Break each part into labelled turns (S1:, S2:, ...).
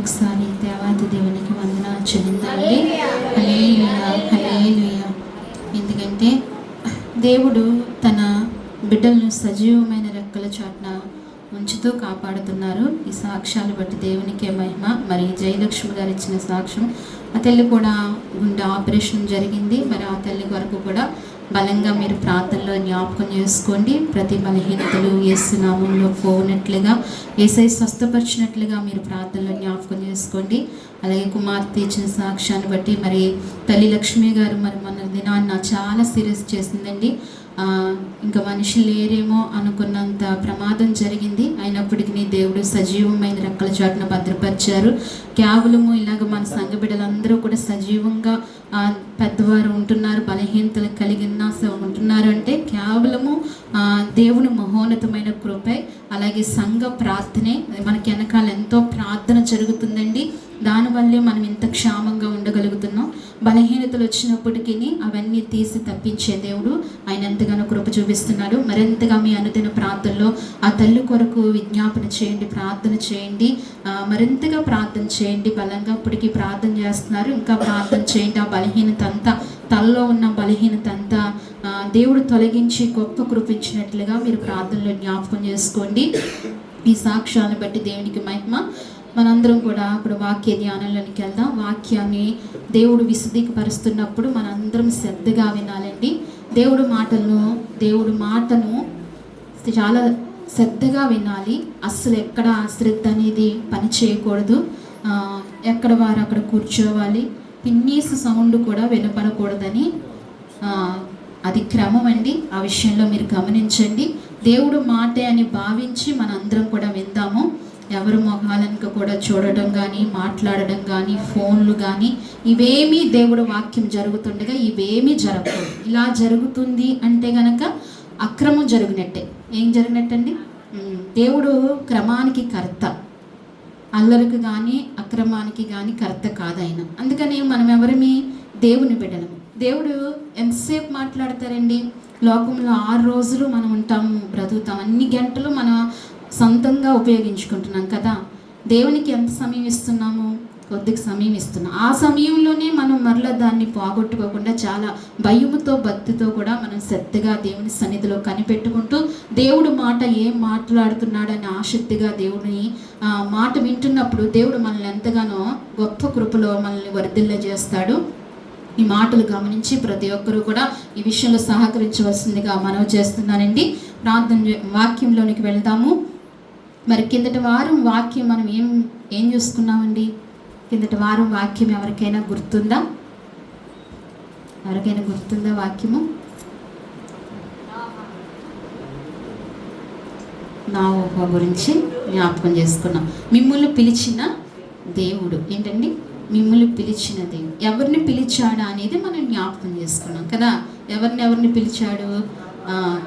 S1: మరొకసారి దేవాది దేవునికి వందనాలు చెల్లిందామండి. హల్లెలూయా, హల్లెలూయా. ఎందుకంటే దేవుడు తన బిడ్డలను సజీవమైన రెక్కల చాటున ఉంచుతూ కాపాడుతున్నారు. ఈ సాక్ష్యాలు బట్టి దేవునికే మహిమ. మరి జయలక్ష్మి గారు ఇచ్చిన సాక్ష్యం, ఆ తల్లి కూడా గుండె ఆపరేషన్ జరిగింది. మరి ఆ తల్లి వరకు కూడా బలంగా మీరు ప్రార్థనలో జ్ఞాపకం చేసుకోండి. ప్రతి బలహీనతలు యేసు నామంలో పోనట్లుగా, యేసయ్య స్వస్థపరిచినట్లుగా మీరు ప్రార్థనలో జ్ఞాపకం చేసుకోండి. అలాగే కుమార్తె ఇచ్చిన సాక్ష్యాన్ని బట్టి మరి తల్లి లక్ష్మి గారు మరి మన దినాన్ని చాలా సీరియస్ చేసిందండి. ఇంకా మనిషి లేరేమో అనుకున్నంత ప్రమాదం జరిగింది. అయినప్పటికీ దేవుడు సజీవమైన రెక్కల చాటున భద్రపరిచారు. కేవలము ఇలాగ మన సంఘ బిడ్డలందరూ కూడా సజీవంగా పెద్దవారు ఉంటున్నారు, బలహీనతలు కలిగిన ఉంటున్నారు అంటే కేవలము దేవుని మహోన్నతమైన కృపే. అలాగే సంఘ ప్రార్థనే. మనకి వెనకాల ఎంతో ప్రార్థన జరుగుతుందండి. దానివల్లే మనం ఇంత క్షేమంగా ఉండగలుగుతున్నాం. బలహీనతలు వచ్చినప్పటికీ అవన్నీ తీసి తప్పించే దేవుడు ఆయన ఎంతగానో కృప చూపిస్తున్నాడు. మరింతగా మీ అనుదిన ప్రార్థనలో ఆ తల్లి కొరకు విజ్ఞాపన చేయండి, ప్రార్థన చేయండి, మరింతగా ప్రార్థన చేయండి. బలంగా ఇప్పటికీ ప్రార్థన చేస్తున్నారు, ఇంకా ప్రార్థన చేయండి. ఆ బలహీనత అంతా, తలలో ఉన్న బలహీనత అంతా దేవుడు తొలగించి గొప్ప కృపించినట్లుగా మీరు ప్రార్థనలో జ్ఞాపకం చేసుకోండి. ఈ సాక్ష్యాన్ని బట్టి దేవునికి మహిమ. మనందరం కూడా ఇప్పుడు వాక్య ధ్యానంలోనికి వెళ్దాం. వాక్యాన్ని దేవుడు విశదీకపరుస్తున్నప్పుడు మనందరం శ్రద్ధగా వినాలండి. దేవుడి మాటను చాలా శ్రద్ధగా వినాలి. అస్సలు ఎక్కడ అశ్రద్ధ అనేది పని చేయకూడదు. ఎక్కడ వారు అక్కడ కూర్చోవాలి. పిన్నీసు సౌండ్ కూడా వినపడకూడదని అది క్రమం అండి. ఆ విషయంలో మీరు గమనించండి. దేవుడు మాటే అని భావించి మనందరం కూడా విందాము. ఎవరు మొహాలనుక కూడా చూడడం కానీ, మాట్లాడడం కానీ, ఫోన్లు కానీ ఇవేమీ దేవుడు వాక్యం జరుగుతుండగా ఇవేమీ జరగకూడదు. ఇలా జరుగుతుంది అంటే గనక అక్రమం జరిగినట్టే. ఏం జరిగినట్టండి? దేవుడు క్రమానికి కర్త, అల్లరికి కానీ అక్రమానికి కానీ కర్త కాదైన. అందుకని మనం ఎవరిమి? దేవుని బిడ్డలము. దేవుడు ఎంతసేపు మాట్లాడతారండి? లోకంలో 6 రోజులు మనం ఉంటాము, బ్రతుకుతాం. అన్ని గంటలు మనం సొంతంగా ఉపయోగించుకుంటున్నాం కదా. దేవునికి ఎంత సమయం ఇస్తున్నాము? కొద్దిగా సమయం ఇస్తున్నాం. ఆ సమయంలోనే మనం మరలా దాన్ని పోగొట్టుకోకుండా చాలా భయముతో, భక్తితో కూడా మనం శ్రద్ధగా దేవుని సన్నిధిలో కనిపెట్టుకుంటూ దేవుడు మాట ఏం మాట్లాడుతున్నాడని ఆసక్తిగా దేవుని మాట వింటున్నప్పుడు దేవుడు మనల్ని ఎంతగానో గొప్ప కృపలో మనల్ని వర్ధిల్ల చేస్తాడు. ఈ మాటలు గమనించి ప్రతి ఒక్కరూ కూడా ఈ విషయంలో సహకరించవలసిందిగా మనవి చేస్తున్నానండి. వాక్యంలోనికి వెళ్దాము. మరి కిందటి వారం వాక్యం మనం ఏం చూసుకున్నామండి? కిందటి వారం వాక్యం ఎవరికైనా గుర్తుందా? వాక్యము? నోవహు గురించి జ్ఞాపకం చేసుకున్నాం. మిమ్మల్ని పిలిచిన దేవుడు ఏంటండి? మిమ్మల్ని పిలిచిన దేవుడు. ఎవరిని పిలిచాడా అనేది మనం జ్ఞాపకం చేసుకున్నాం కదా. ఎవరిని పిలిచాడు?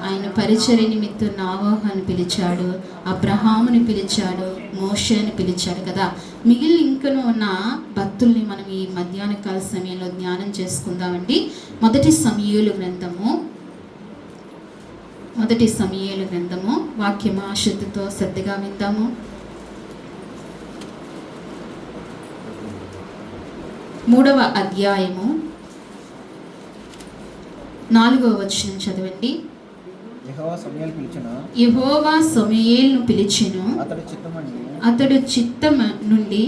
S1: ఆయన పరిచర్య నిమిత్తం నోవహుని పిలిచాడు, అబ్రహాముని పిలిచాడు, మోషేని పిలిచాడు కదా. మిగిలిన ఇంకనూ ఉన్న భక్తుల్ని మనం ఈ మధ్యాహ్న కాల సమయంలో ధ్యానం చేసుకుందామండి. మొదటి సమూయేలు గ్రంథము వాక్యం ఆసక్తితో శ్రద్ధగా విందాము. 3వ అధ్యాయము 4వ వచనం చదవండి. యెహోవా సమూయేలును పిలిచెను. అతడు చిత్తమనబడి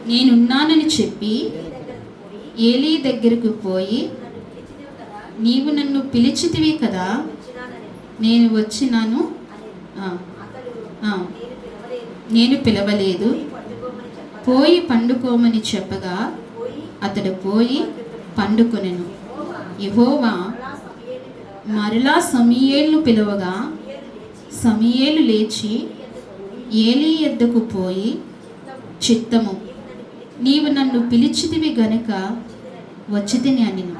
S1: నేనున్నానని చెప్పి ఏలీ దగ్గరకు పోయి, నీవు నన్ను పిలిచితివి కదా, నేను వచ్చినాను, నేను పిలవలేదు, పోయి పండుకోమని చెప్పగా అతడు పోయి పండుకొనెను. యెహోవా మరలా సమూయేలును పిలవగా సమూయేలు లేచి ఏలీ యొద్దకు పోయి, చిత్తము, నీవు నన్ను పిలిచితివి గనుక వచ్చితిని అనెను.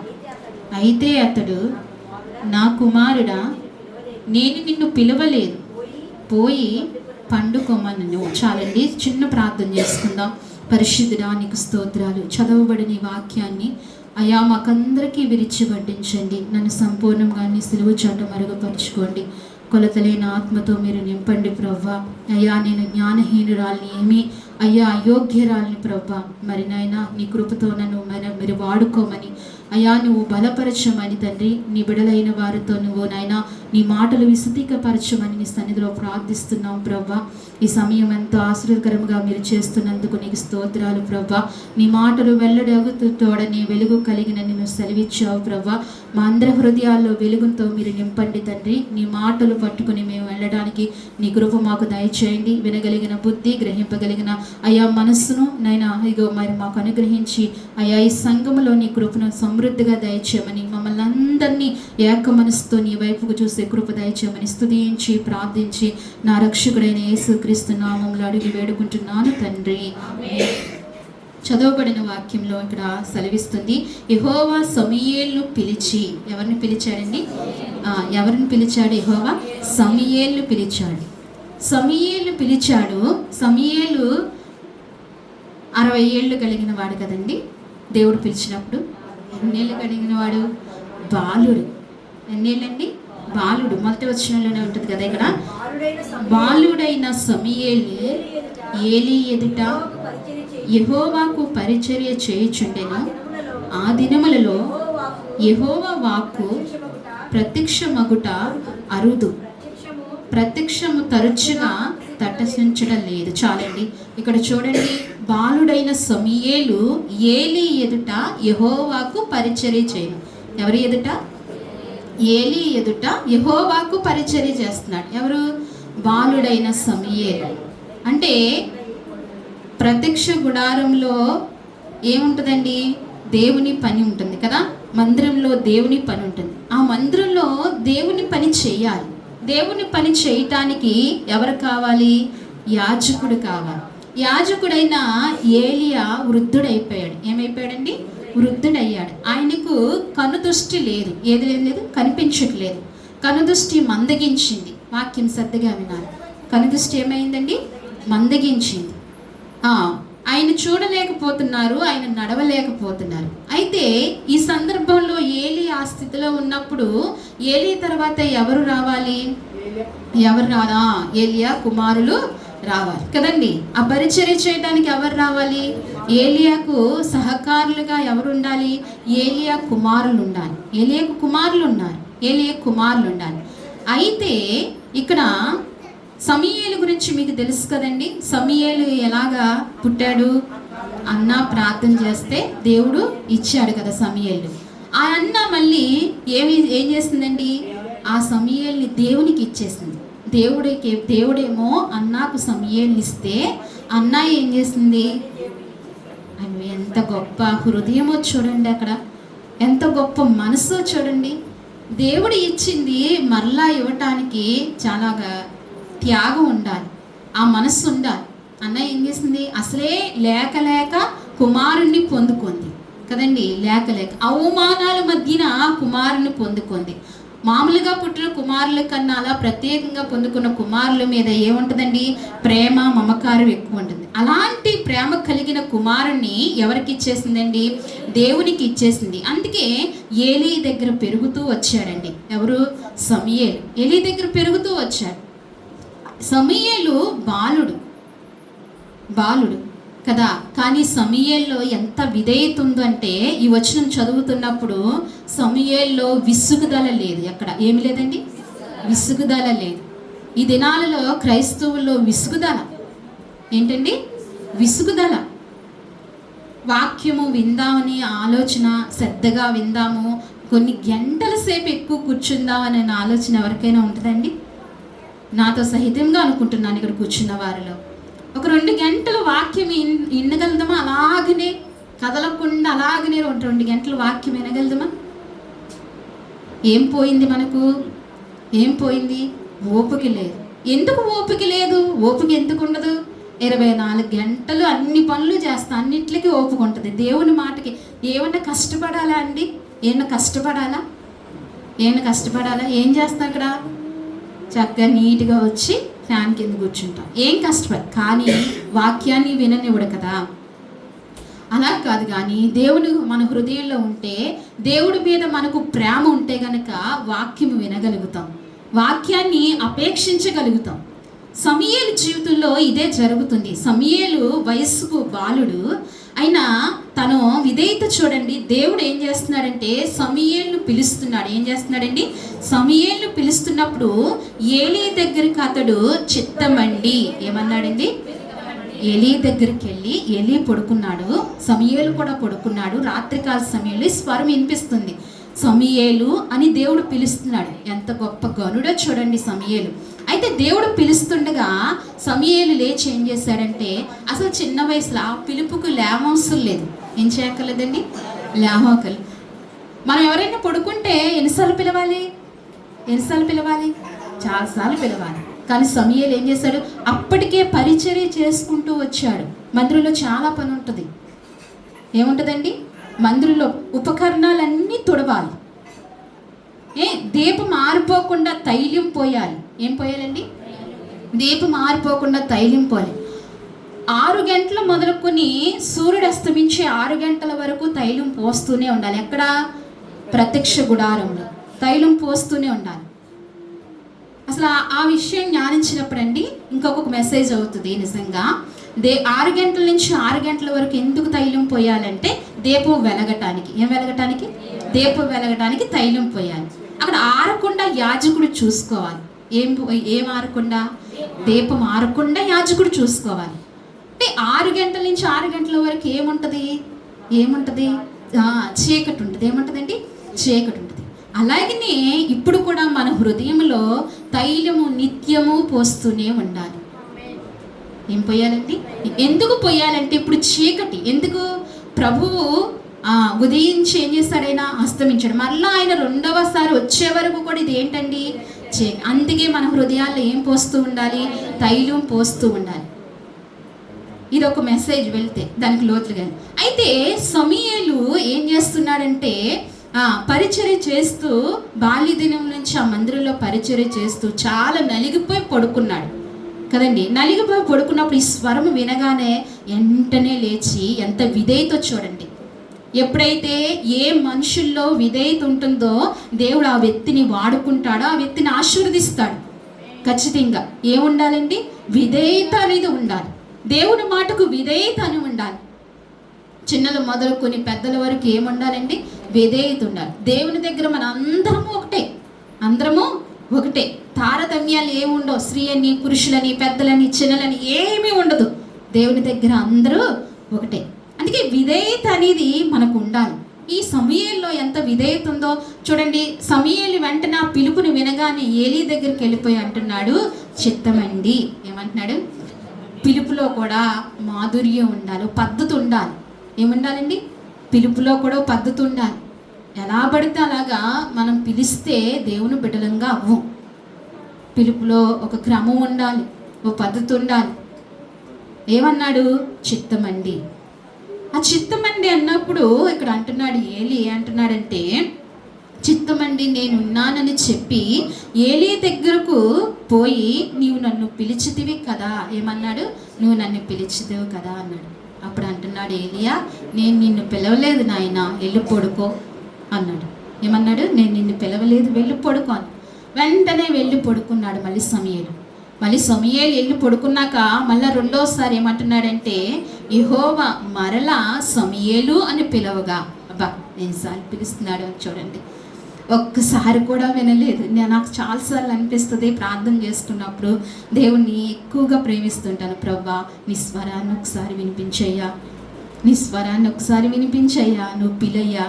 S1: అయితే అతడు, నా కుమారుడా, నేను నిన్ను పిలవలేదు, పోయి పండుకోమనెను. చాలండి, చిన్న ప్రార్థన చేసుకుందాం. పరిశుద్ధుడా, నీకు స్తోత్రాలు. చదవబడిన ఈ వాక్యాన్ని అయా మాకందరికీ విరిచి వడ్డించండి. నన్ను సంపూర్ణంగా నీ సిలువ చాట మరుగుపరుచుకోండి. కొలతలేని ఆత్మతో మీరు నింపండి ప్రవ్వా. అయ్యా నేను జ్ఞానహీనురాల్ని, ఏమీ అయ్యా అయోగ్యరాల్ని ప్రవ్వా. మరి నాయనా నీ కృపతో నన్ను మీరు వాడుకోమని అయ్యా నువ్వు బలపరచమని తండ్రి, నీ బిడలైన వారితో నువ్వు నాయనా నీ మాటలు విశదీకపరచమని నీ సన్నిధిలో ప్రార్థిస్తున్నాం ప్రవ్వా. ఈ సమయం ఎంతో ఆశీర్వదకరంగా మీరు చేస్తున్నందుకు నీకు స్తోత్రాలు ప్రవ్వా. నీ మాటలు వెల్లడగుతోడనే వెలుగు కలిగిన నిన్ను సెలవిచ్చావు ప్రవ్వా. మా అందరి హృదయాల్లో వెలుగుతో మీరు నింపండి తండ్రి. నీ మాటలు పట్టుకుని మేము వెళ్ళడానికి నీ కృప మాకు దయచేయండి. వినగలిగిన బుద్ధి, గ్రహింపగలిగిన అయా మనస్సును నైనా ఇగో మరి మాకు అనుగ్రహించి అయా ఈ సంఘములో నీ కృపను సమృద్ధిగా దయచేయమని, మమ్మల్ని అందరినీ ఏక మనసుతో నీ వైపుకు చూసే కృప దయచేయమని స్తుతించి ప్రార్థించి నా రక్షకుడైన యేసుక్రీస్తు నామములో అడిగి వేడుకుంటున్నాను తండ్రి. చదవబడిన వాక్యంలో ఇక్కడ సెలవిస్తుంది, యెహోవా సమూయేలును పిలిచి. ఎవరిని పిలిచాడండి? ఎవరిని పిలిచాడు? యెహోవా సమూయేలును పిలిచాడు. సమూయేలును పిలిచాడు. సమూయేలు 60 ఏళ్ళు కలిగిన వాడు కదండి. దేవుడు పిలిచినప్పుడు ఎన్నేళ్ళు కలిగిన వాడు? బాలుడు. ఎన్నేళ్ళండి? బాలుడు. మొదటి వచనంలోనే ఉంటుంది కదా ఇక్కడ, బాలుడైన సమూయేలు ఏలీ ఎదుట యెహోవాకు పరిచర్య చేయుచుండెను. ఆ దినములలో యెహోవా వాక్కు ప్రత్యక్షమగుట అరుదు, ప్రత్యక్షము తరచుగా తటస్థించడం లేదు. చాలండి. ఇక్కడ చూడండి, బాలుడైన సమూయేలు ఏలీ ఎదుట యెహోవాకు పరిచర్య చేయను. ఎవరి ఎదుట? ఏలీ ఎదుట యెహోవాకు పరిచర్య చేస్తున్నాడు. ఎవరు? బాలుడైన సమూయేలు. అంటే ప్రత్యక్ష గుడారంలో ఏముంటుందండి? దేవుని పని ఉంటుంది కదా. మందిరంలో దేవుని పని ఉంటుంది. ఆ మందిరంలో దేవుని పని చేయాలి. దేవుని పని చేయటానికి ఎవరు కావాలి? యాజకుడు కావాలి. యాజకుడైన ఏలియా వృద్ధుడైపోయాడు. ఏమైపోయాడండి? వృద్ధుడయ్యాడు. ఆయనకు కనుదృష్టి లేదు. ఏది లేదు? కనిపించట్లేదు. కనుదృష్టి మందగించింది. వాక్యం శ్రద్ధగా వినాలి. కనుదృష్టి ఏమైందండి? మందగించింది. ఆయన చూడలేకపోతున్నారు, ఆయన నడవలేకపోతున్నారు. అయితే ఈ సందర్భంలో ఏలీ ఆ స్థితిలో ఉన్నప్పుడు ఏలీ తర్వాత ఎవరు రావాలి? ఏలియా కుమారులు రావాలి కదండి. ఆ పరిచర్య చేయడానికి ఎవరు రావాలి? ఏలియాకు సహకారులుగా ఎవరు ఉండాలి? ఏలియా కుమారులు ఉండాలి. ఏలియాకు కుమారులు ఉన్నారు. ఏలియా కుమారులు ఉండాలి. అయితే ఇక్కడ సమూయేలు గురించి మీకు తెలుసు కదండి. సమూయేలు ఎలాగా పుట్టాడు? అన్న ప్రార్థన చేస్తే దేవుడు ఇచ్చాడు కదా సమూయేలు. ఆ అన్న మళ్ళీ ఏం చేసిందండి? ఆ సమూయేలుని దేవునికి ఇచ్చేసింది. దేవుడేమో అన్నకు సమూయేలుని ఇస్తే అన్న ఏం చేసింది? అవి ఎంత గొప్ప హృదయమో చూడండి. అక్కడ ఎంత గొప్ప మనసో చూడండి. దేవుడు ఇచ్చింది మరలా ఇవ్వటానికి చాలా త్యాగం ఉండాలి, ఆ మనస్సు ఉండాలి. అన్న ఏం చేసింది? అసలే లేక కుమారుణ్ణి పొందుకుంది కదండి. లేక అవమానాల మధ్యన కుమారుని పొందుకుంది. మామూలుగా పుట్టిన కుమారుల కన్నా అలా ప్రత్యేకంగా పొందుకున్న కుమారుల మీద ఏముంటుందండి? ప్రేమ, మమకారం ఎక్కువ ఉంటుంది. అలాంటి ప్రేమ కలిగిన కుమారుణ్ణి ఎవరికి ఇచ్చేసిందండి? దేవునికి ఇచ్చేసింది. అందుకే ఏలీ దగ్గర పెరుగుతూ వచ్చాడండి. ఎవరు? సమూయేలు. ఏలీ దగ్గర పెరుగుతూ వచ్చాడు. సమూయేలు బాలుడు కదా. కానీ సమూయేల్లో ఎంత విధేయత ఉందంటే, ఈ వచనం చదువుతున్నప్పుడు సమూయేల్లో విసుగుదల లేదు. ఎక్కడ ఏమి లేదండి? విసుగుదల లేదు. ఈ దినాలలో క్రైస్తవుల్లో విసుగుదల ఏంటండి? విసుగుదల. వాక్యము విందామని ఆలోచన, శ్రద్ధగా విందాము, కొన్ని గంటల సేపు ఎక్కువ కూర్చుందామనే ఆలోచన ఎవరికైనా ఉంటుందండి? నాతో సహితంగా అనుకుంటున్నాను. ఇక్కడ కూర్చున్న వారిలో ఒక 2 గంటలు వాక్యం వినగలుగుదామా? అలాగనే కదలకుండా అలాగనే 2 గంటలు వాక్యం వినగలుగుదామా? ఏం పోయింది మనకు? ఏం పోయింది? ఓపిక లేదు. ఎందుకు ఓపిక లేదు? ఓపిక ఎందుకు ఉండదు? 24 గంటలు అన్ని పనులు చేస్తా, అన్నింటికి ఓపిక ఉంటుంది. దేవుని మాటకి ఏమన్నా కష్టపడాలా అండి? ఏమన్నా కష్టపడాలా? ఏం చేస్తాం? అక్కడ చక్కగా నీట్గా వచ్చి ఫ్యాన్ కింద కూర్చుంటాం. ఏం కష్టపడి, కానీ వాక్యాన్ని విననివ్వడు కదా. అలా కాదు. కానీ దేవుడు మన హృదయంలో ఉంటే, దేవుడి మీద మనకు ప్రేమ ఉంటే గనక వాక్యం వినగలుగుతాం. వాక్యాన్ని అపేక్షించగలుగుతాం. సమూయేలు జీవితంలో ఇదే జరుగుతుంది. సమూయేలు వయస్సుకు బాలుడు అయినా తను విధేయత చూడండి. దేవుడు ఏం చేస్తున్నాడంటే సమూయేలును పిలుస్తున్నాడు. ఏం చేస్తున్నాడండి? సమూయేలును పిలుస్తున్నప్పుడు ఏలీ దగ్గరికి అతడు చిత్తమండి ఏమన్నాడండి? ఏలీ దగ్గరికి వెళ్ళి ఏలీ పడుకున్నాడు, సమూయేలు కూడా పడుకున్నాడు. రాత్రికాల సమయంలో స్వరం వినిపిస్తుంది, సమూయేలు అని దేవుడు పిలుస్తున్నాడు. ఎంత గొప్ప గనుడో చూడండి సమూయేలు. అయితే దేవుడు పిలుస్తుండగా సమూయేలు లేచి ఏం చేశాడంటే, అసలు చిన్న వయసులో ఆ పిలుపుకు లేవవసరం లేదు. ఏం చేయక్కర్లేదండి, లేవకలు. మనం ఎవరైనా పడుకుంటే ఎన్నిసార్లు పిలవాలి? చాలాసార్లు పిలవాలి. కానీ సమూయేలు ఏం చేశాడు? అప్పటికే పరిచర్య చేసుకుంటూ వచ్చాడు. మందిరంలో చాలా పని ఉంటుంది. ఏముంటుందండి? మందిరంలో ఉపకరణాలన్నీ తుడవాలి. దీపం ఆరిపోకుండా తైలం పోయాలి. ఏం పోయాలండి? దీపం ఆరిపోకుండా తైలం పోయాలి. 6 గంటలు మొదలుకొని సూర్యుడు అస్తమించే 6 గంటల వరకు తైలం పోస్తూనే ఉండాలి. ఎక్కడ? ప్రత్యక్ష గుడారంలో తైలం పోస్తూనే ఉండాలి. అసలు ఆ విషయం జ్ఞానించినప్పుడు అండి ఇంకొక మెసేజ్ అవుతుంది. నిజంగా 6 గంటల నుంచి 6 గంటల వరకు ఎందుకు తైలం పోయాలంటే దీపం వెలగటానికి. ఏం వెలగటానికి? దీపం వెలగటానికి తైలం పోయాలి. అక్కడ ఆరకుండా యాజకుడు చూసుకోవాలి. ఏం ఆరకుండా? దీపం ఆరకుండా యాజకుడు చూసుకోవాలి. అంటే 6 గంటల నుంచి 6 గంటల వరకు ఏముంటుంది? చీకటి ఉంటుంది. ఏముంటుందండి? చీకటి ఉంటుంది. అలాగనే ఇప్పుడు కూడా మన హృదయంలో తైలము నిత్యము పోస్తూనే ఉండాలి. ఏం పోయాలండి? ఎందుకు పోయాలంటే ఇప్పుడు చీకటి. ఎందుకు? ప్రభువు ఉదయించి ఏం చేస్తాడైనా అస్తమించాడు. మళ్ళీ ఆయన రెండవసారి వచ్చే వరకు కూడా ఇది ఏంటండి? అందుకే మన హృదయాల్లో ఏం పోస్తూ ఉండాలి? తైలం పోస్తూ ఉండాలి. ఇది ఒక మెసేజ్ వెళ్తే దానికి లోతులుగా. అయితే సమూయేలు ఏం చేస్తున్నాడంటే పరిచర్య చేస్తూ బాల్యదినం నుంచి ఆ మందిరంలో పరిచర్య చేస్తూ చాలా నలిగిపోయి పడుకున్నాడు కదండి. నలిగిపోయి పడుకున్నప్పుడు ఈ స్వరం వినగానే వెంటనే లేచి ఎంత విధేయత చూడండి. ఎప్పుడైతే ఏ మనుషుల్లో విధేయత ఉంటుందో దేవుడు ఆ వ్యక్తిని వాడుకుంటాడో, ఆ వ్యక్తిని ఆశీర్వదిస్తాడు. ఖచ్చితంగా ఏముండాలండి? విధేయత అనేది ఉండాలి. దేవుని మాటకు విధేయత అని ఉండాలి. చిన్నలు మొదలుకొని పెద్దల వరకు ఏముండాలండి? విధేయత ఉండాలి. దేవుని దగ్గర మన అందరము ఒకటే. తారతమ్యాలు ఏముండవు. స్త్రీ అని, పురుషులని, పెద్దలని, చిన్నలని ఏమీ ఉండదు. దేవుని దగ్గర అందరూ ఒకటే. అందుకే విధేయత అనేది మనకు ఉండాలి. ఈ సమూయేలులో ఎంత విధేయత ఉందో చూడండి. సమూయేలు వెంటనే ఆ పిలుపుని వినగానే ఏలీ దగ్గరికి వెళ్ళిపోయి అంటున్నాడు, చిత్తమండి. ఏమంటున్నాడు? పిలుపులో కూడా మాధుర్యం ఉండాలి, పద్ధతి ఉండాలి. ఏముండాలండి? పిలుపులో కూడా పద్ధతి ఉండాలి. ఎలా పడితే అలాగా మనం పిలిస్తే దేవుని బిడ్డలంగా అవ్వం. పిలుపులో ఒక క్రమం ఉండాలి, ఓ పద్ధతి ఉండాలి. ఏమన్నాడు? చిత్తమండి. ఆ చిత్తమండి అన్నప్పుడు ఇక్కడ అంటున్నాడు ఏలీ అంటున్నాడంటే, చిత్తమండి నేనున్నానని చెప్పి ఏలీ దగ్గరకు పోయి నీవు నన్ను పిలిచితివి కదా. ఏమన్నాడు? నువ్వు నన్ను పిలిచితివి కదా అన్నాడు. అప్పుడు అంటున్నాడు ఏలియా, నేను నిన్ను పిలవలేదు నాయన, వెళ్ళి పడుకో అన్నాడు. ఏమన్నాడు? నేను నిన్ను పిలవలేదు, వెళ్ళి పడుకో అని. వెంటనే వెళ్ళి పడుకున్నాడు మళ్ళీ సమూయేలు వెళ్ళి పడుకున్నాక మళ్ళీ రెండోసారి ఏమంటున్నాడంటే, యెహోవా మరలా సమూయేలు అని పిలవగా. అబ్బా, ఎన్నిసార్లు పిలుస్తున్నాడు అని చూడండి. ఒక్కసారి కూడా వినలేదు. నాకు చాలాసార్లు అనిపిస్తుంది ప్రార్థన చేసుకున్నప్పుడు, దేవుణ్ణి ఎక్కువగా ప్రేమిస్తుంటాను. ప్రభా, నీ స్వరాన్ని ఒకసారి వినిపించయ్యా, నువ్వు పిలయ్యా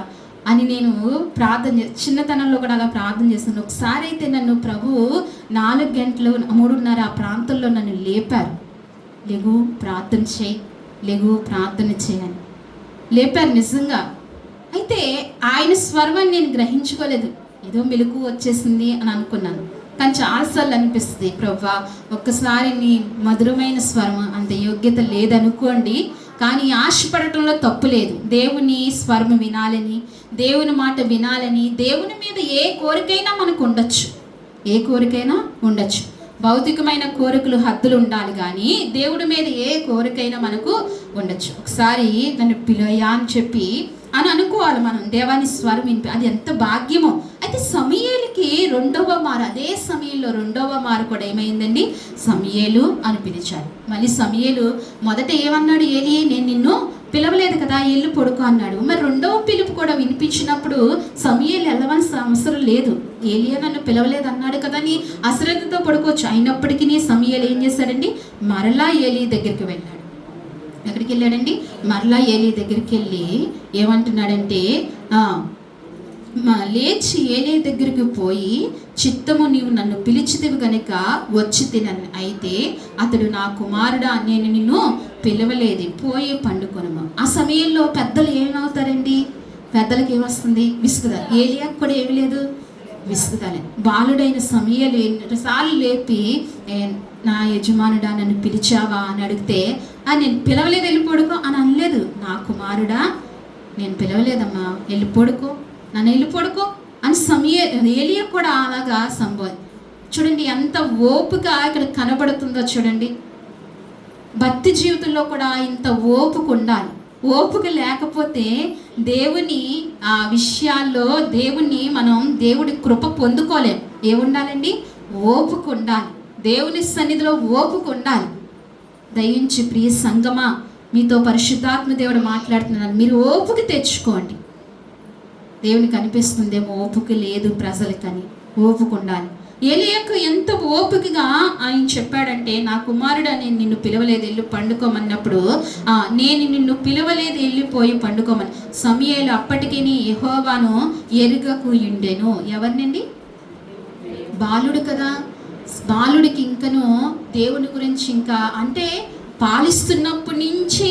S1: అని నేను ప్రార్థన చిన్నతనంలో కూడా అలా ప్రార్థన చేస్తాను. ఒకసారి అయితే నన్ను ప్రభు 4 గంటలు 3:30 ఆ ప్రాంతంలో నన్ను లేపారు. లేగు ప్రార్థన చేయని లేపారు నిజంగా. అయితే ఆయన స్వరాన్ని నేను గ్రహించుకోలేదు. ఏదో మెలకు వచ్చేసింది అని అనుకున్నాను. కానీ చాలాసార్లు అనిపిస్తుంది, ప్రభా ఒక్కసారి నీ మధురమైన స్వరం, అంత యోగ్యత లేదనుకోండి, కానీ ఆశపడటంలో తప్పు లేదు. దేవుని స్వరం వినాలని, దేవుని మాట వినాలని, దేవుని మీద ఏ కోరికైనా మనకు ఉండొచ్చు. భౌతికమైన కోరికలు హద్దులు ఉండాలి, కానీ దేవుడి మీద ఏ కోరికైనా మనకు ఉండొచ్చు. ఒకసారి నన్ను పిలవయ్యా అని చెప్పి అని అనుకోవాలి మనం. దేవాని స్వరం వినిపి, అది ఎంత భాగ్యమో. అయితే సమూయేలుకి అదే సమయంలో రెండవ మారు కూడా ఏమైందండి, సమూయేలు అని పిలిచారు. మళ్ళీ సమూయేలు మొదట ఏమన్నాడు, ఏలీ నేను నిన్ను పిలవలేదు కదా, ఎల్లు పడుకో అన్నాడు. మరి రెండవ పిలుపు కూడా వినిపించినప్పుడు సమూయేలు వెళ్ళవలసిన అవసరం లేదు. ఏలియా నన్ను పిలవలేదు అన్నాడు కదా అని అశ్రద్ధతో పడుకోవచ్చు. అయినప్పటికీ సమూయేలు ఏం చేశాడండి, మరలా ఏలీ దగ్గరికి వెళ్ళాడు. ఎక్కడికి వెళ్ళాడండి, మరలా ఏలీ దగ్గరికి వెళ్ళి ఏమంటున్నాడంటే, లేచి ఏలీ దగ్గరికి పోయి, చిత్తము నీవు నన్ను పిలిచితివి కనుక వచ్చి తినను. అయితే అతడు, నా కుమారుడా నేను నిన్ను పిలవలేదు, పోయి పండుకొనము. ఆ సమయంలో పెద్దలు ఏమవుతారండి, పెద్దలకి ఏమొస్తుంది, విసుగుదల. ఏలియాకు కూడా ఏమి లేదు, విసుగుదలే. బాలుడైన సమూయేలు 2 సార్లు లేపి, నా యజమానుడా నన్ను పిలిచావా అని అడిగితే, నేను పిలవలేదు వెళ్ళి పడుకో అని అనలేదు. నా కుమారుడా నేను పిలవలేదమ్మా, వెళ్ళి పడుకో, నన్ను వెళ్ళి పడుకో అని ఏలియా కూడా అలాగా సంభవం. చూడండి ఎంత ఓపిక ఇక్కడ కనబడుతుందో చూడండి. భక్తి జీవితంలో కూడా ఇంత ఓపిక ఉండాలి. ఓపిక లేకపోతే దేవుని ఆ విషయాల్లో దేవుడి కృప పొందుకోలేం. ఏముండాలండి, ఓపిక ఉండాలి. దేవుని సన్నిధిలో ఓపిక ఉండాలి. దయించి ప్రియ సంగమా, మీతో పరిశుద్ధాత్మ దేవుడు మాట్లాడుతున్నాను, మీరు ఓపిక తెచ్చుకోండి. దేవునికి అనిపిస్తుందేమో ఓపిక లేదు ప్రజలకని. ఓపిక ఉండాలి. ఏలియాకు ఎంత ఓపికగా ఆయన చెప్పాడంటే, నా కుమారుడు నేను నిన్ను పిలవలేదు వెళ్ళి పండుకోమన్నప్పుడు, నేను నిన్ను పిలవలేదు వెళ్ళిపోయి పండుకోమని. సమూయేలు అప్పటికి యెహోవాను ఎరుగకు ఉండెను. ఎవరినండి, బాలుడు కదా. బాలుడికి ఇంకను దేవుని గురించి ఇంకా అంటే పాలిస్తున్నప్పటి నుంచి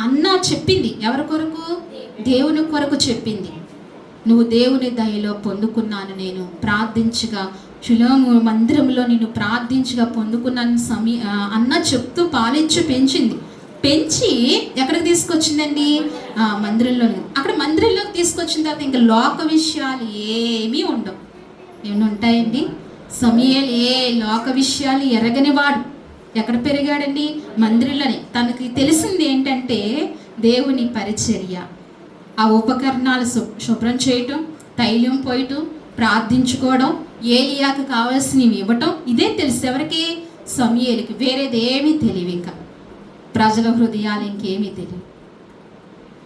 S1: అన్న చెప్పింది ఎవరి కొరకు, దేవుని కొరకు చెప్పింది. నువ్వు దేవుని దయలో పొందుకున్నాను, నేను ప్రార్థించగా షిలోము మందిరంలో నిన్ను ప్రార్థించగా పొందుకున్నాను అన్న చెప్తూ పాలించి పెంచి ఎక్కడికి తీసుకొచ్చిందండి, మందిరంలోని. అక్కడ మందిరంలోకి తీసుకొచ్చిన తర్వాత ఇంకా లోక విషయాలు ఏమీ ఉండవు. ఏమి ఉంటాయండి, సమూయేలు లోక విషయాలు ఎరగనివాడు. ఎక్కడ పెరిగాడండి, మందిరంలోనే. తనకి తెలిసింది ఏంటంటే దేవుని పరిచర్య, ఆ ఉపకరణాలు శుభ్రం చేయటం, తైలం పోయటం, ప్రార్థించుకోవడం, ఏలియాకు కావాల్సినవి ఇవ్వటం, ఇదే తెలుసు ఎవరికి, సమూయేలుకి. వేరేది ఏమీ తెలియదు. ఇంకా ప్రజల హృదయాలు ఇంకేమీ తెలియదు.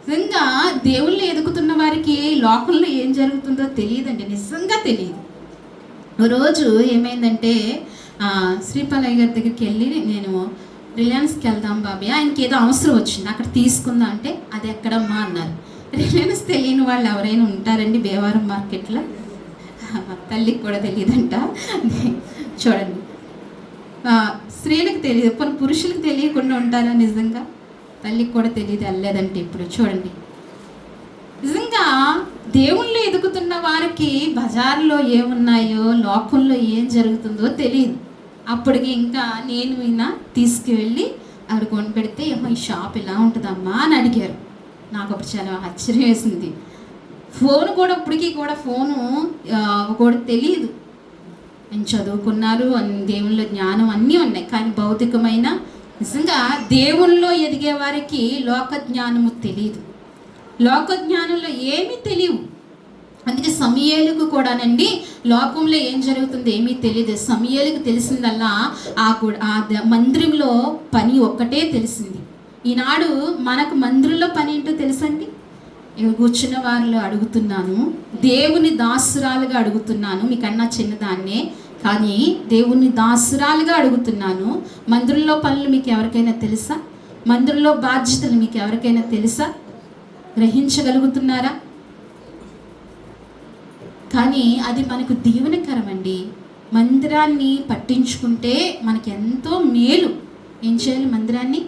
S1: నిజంగా దేవుళ్ళు ఎదుగుతున్న వారికి లోకంలో ఏం జరుగుతుందో తెలియదండి, నిజంగా తెలియదు. రోజు ఏమైందంటే, శ్రీపాలయ్య గారి దగ్గరికి వెళ్ళి, నేను రిలయన్స్కి వెళ్దాం బాబాయ్, ఆయనకి ఏదో అవసరం వచ్చింది, అక్కడ తీసుకుందాం అంటే, అది ఎక్కడమ్మా అన్నారు. రిలయన్స్ తెలియని వాళ్ళు ఎవరైనా ఉంటారండి భీమవరం మార్కెట్లో? తల్లికి కూడా తెలియదంట. చూడండి, స్త్రీలకు తెలియదు, కొన్ని పురుషులకు తెలియకుండా ఉంటారా? నిజంగా తల్లికి కూడా తెలియదు, వెళ్ళలేదంటే. ఇప్పుడు చూడండి, నిజంగా దేవుళ్ళు ఎదుగుతున్న వారికి బజార్లో ఏమున్నాయో, లోకంలో ఏం జరుగుతుందో తెలియదు. అప్పటికి ఇంకా నేను తీసుకువెళ్ళి ఆవిడ కొని పెడితే, ఈ షాప్ ఇలా ఉంటుందమ్మా అని అడిగారు. నాకు అప్పుడు చాలా ఆశ్చర్యం వేసింది. ఫోన్ కూడా ఇప్పటికీ కూడా ఫోను కూడా తెలియదు. నేను చదువుకున్నారు, దేవుళ్ళ జ్ఞానం అన్నీ ఉన్నాయి, కానీ భౌతికమైన నిజంగా దేవుళ్ళలో ఎదిగే వారికి లోక జ్ఞానము తెలియదు. లోక జ్ఞానంలో ఏమీ తెలియవు. అందుకే సమూయేలుకు కూడానండి లోకంలో ఏం జరుగుతుందో ఏమీ తెలియదు. సమూయేలుకు తెలిసిందల్లా ఆ మందిరంలో పని ఒక్కటే తెలిసింది. ఈనాడు మనకు మందిరంలో పని ఏంటో తెలుసండి? కూర్చున్న వారిలో అడుగుతున్నాను, దేవుని దాసురాలుగా అడుగుతున్నాను, మీకన్నా చిన్నదాన్నే కానీ దేవుని దాసురాలుగా అడుగుతున్నాను. మందిరంలో పనులు మీకు ఎవరికైనా తెలుసా? మందిరంలో బాధ్యతలు మీకు ఎవరికైనా తెలుసా? గ్రహించగలుగుతున్నారా? కానీ అది మనకు దీవెనకరం అండి. మందిరాన్ని పట్టించుకుంటే మనకి ఎంతో మేలు. ఏం చేయాలి? మందిరాన్ని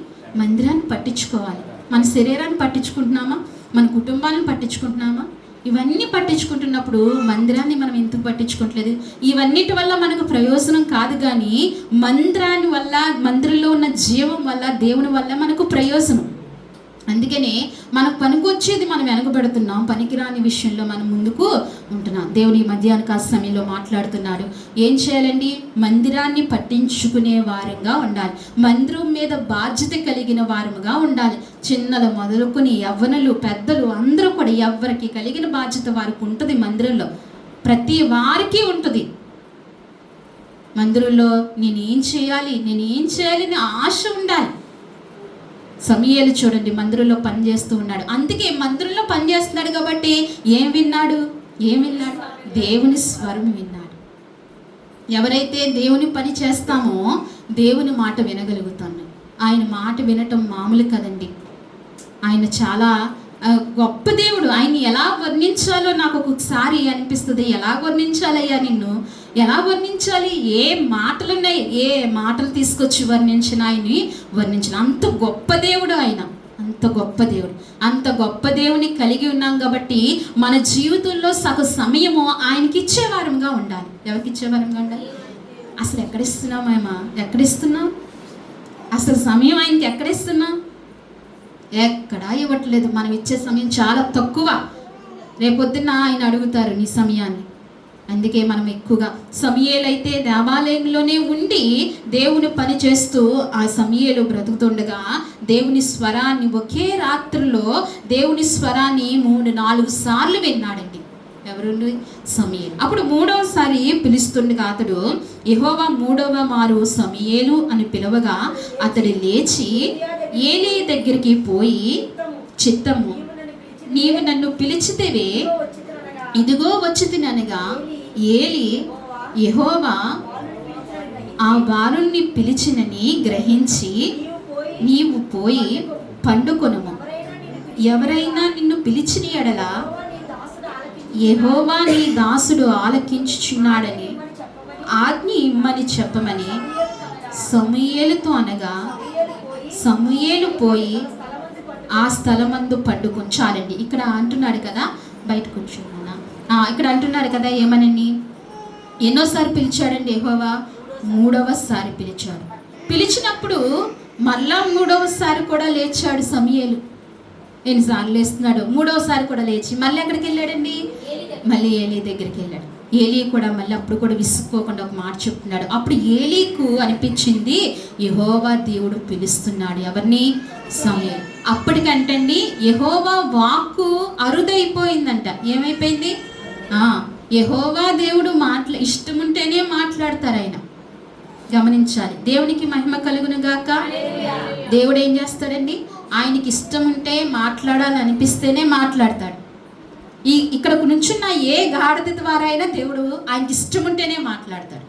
S1: పట్టించుకోవాలి. మన శరీరాన్ని పట్టించుకుంటున్నామా? మన కుటుంబాలను పట్టించుకుంటున్నామా? ఇవన్నీ పట్టించుకుంటున్నప్పుడు మందిరాన్ని మనం ఎందుకు పట్టించుకోవట్లేదు? ఇవన్నిటి వల్ల మనకు ప్రయోజనం కాదు, కానీ మందిరాన్ని వల్ల, మందిరంలో ఉన్న జీవం వల్ల, దేవుని వల్ల మనకు ప్రయోజనం. అందుకనే మనకు పనికొచ్చేది మనం వెనకబెడుతున్నాం, పనికిరాని విషయంలో మనం ముందుకు ఉంటున్నాం. దేవుని మధ్యాహ్న కాల సమయంలో మాట్లాడుతున్నాడు. ఏం చేయాలండి? మందిరాన్ని పట్టించుకునే వారంగా ఉండాలి. మందిరం మీద మీద బాధ్యత కలిగిన వారముగా ఉండాలి. చిన్నలు మొదలుకొని యవ్వనులు పెద్దలు అందరూ కూడా ఎవరికి కలిగిన బాధ్యత వారికి ఉంటుంది. మందిరంలో ప్రతి వారికి ఉంటుంది. మందిరంలో నేనేం చేయాలి అని ఆశ ఉండాలి. సమూయేలు చూడండి, మందిరంలో పనిచేస్తూ ఉన్నాడు. అందుకే మందిరంలో పనిచేస్తున్నాడు కాబట్టి ఏం విన్నాడు? దేవుని స్వరం విన్నాడు. ఎవరైతే దేవుని పని చేస్తామో దేవుని మాట వినగలుగుతాను. ఆయన మాట వినటం మామూలు కదండి. ఆయన చాలా గొప్ప దేవుడు. ఆయన ఎలా వర్ణించాలో నాకు ఒక్కొక్కసారి అనిపిస్తుంది. ఎలా వర్ణించాలయ్యా నిన్ను? ఎలా వర్ణించాలి? ఏ మాటలున్నాయి? ఏ మాటలు తీసుకొచ్చి వర్ణించిన ఆయన్ని వర్ణించిన అంత గొప్ప దేవుడు ఆయన. అంత గొప్ప దేవుడు. అంత గొప్ప దేవుని కలిగి ఉన్నాం కాబట్టి మన జీవితంలో సగ సమయము ఆయనకి ఇచ్చేవారంగా ఉండాలి. ఎవరికి ఇచ్చేవారంగా ఉండాలి? అసలు ఎక్కడిస్తున్నాం? ఎక్కడిస్తున్నాం? అసలు సమయం ఆయనకి ఎక్కడిస్తున్నాం? ఎక్కడా ఇవ్వట్లేదు. మనం ఇచ్చే సమయం చాలా తక్కువ. రేపొద్దున ఆయన అడుగుతారు నీ సమయాన్ని. అందుకే మనం ఎక్కువగా సమూయేలు అయితే దేవాలయంలోనే ఉండి దేవుని పని చేస్తూ ఆ సమూయేలు బ్రతుకుతుండగా దేవుని స్వరాన్ని ఒకే రాత్రిలో దేవుని స్వరాన్ని 3-4 సార్లు విన్నాడండి. ఎవరు? సమూయేలు. అప్పుడు 3వసారి పిలుస్తుండగా అతడు యెహోవా 3వ మారు సమూయేలు అని పిలవగా అతడు లేచి ఏలీ దగ్గరికి పోయి, చిత్తము నీవు నన్ను పిలిచితేవే, ఇదిగో వచ్చితిననగా ఏలీ యెహోవా ఆ బాలుని పిలిచినని గ్రహించి నీవు పోయి పండుకొనుము. ఎవరైనా నిన్ను పిలిచిన ఎడల యెహోవా నీ దాసుడు ఆలకించుచున్నాడని ఆజ్ఞ ఇమ్మని చెప్పమని సమూయేలుతో అనగా సమూయేలు పోయి ఆ స్థలమందు పండుకొంచాలండి. ఇక్కడ అంటున్నాడు కదా, బయట కూర్చున్నాను. ఇక్కడ అంటున్నాడు కదా ఏమనని? ఎన్నోసారి పిలిచాడండి యెహోవా? 3వసారి పిలిచాడు. పిలిచినప్పుడు మళ్ళా 3వసారి కూడా లేచాడు సమూయేలు. ఎన్నిసార్లు లేస్తున్నాడు? 3వసారి కూడా లేచి మళ్ళీ ఎక్కడికి వెళ్ళాడండి? మళ్ళీ ఏలీ దగ్గరికి వెళ్ళాడు. ఏలీ కూడా మళ్ళీ అప్పుడు కూడా విసుక్కోకుండా ఒక మాట చెప్తున్నాడు. అప్పుడు ఏలీకు అనిపించింది యెహోవా దేవుడు పిలుస్తున్నాడు. ఎవరిని? సమూయేలు. అప్పటికంటండి యెహోవా వాక్కు అరుదైపోయిందంట. ఏమైపోయింది? యెహోవా దేవుడు ఇష్టం ఉంటేనే మాట్లాడతారు ఆయన. గమనించాలి. దేవునికి మహిమ కలుగును గాక. దేవుడు ఏం చేస్తాడండి? ఆయనకి ఇష్టం ఉంటే మాట్లాడాలని అనిపిస్తేనే మాట్లాడతాడు. ఇక్కడకు నుంచున్న ఏ గాడిద ద్వారా అయినా దేవుడు ఆయనకి ఇష్టం ఉంటేనే మాట్లాడతాడు.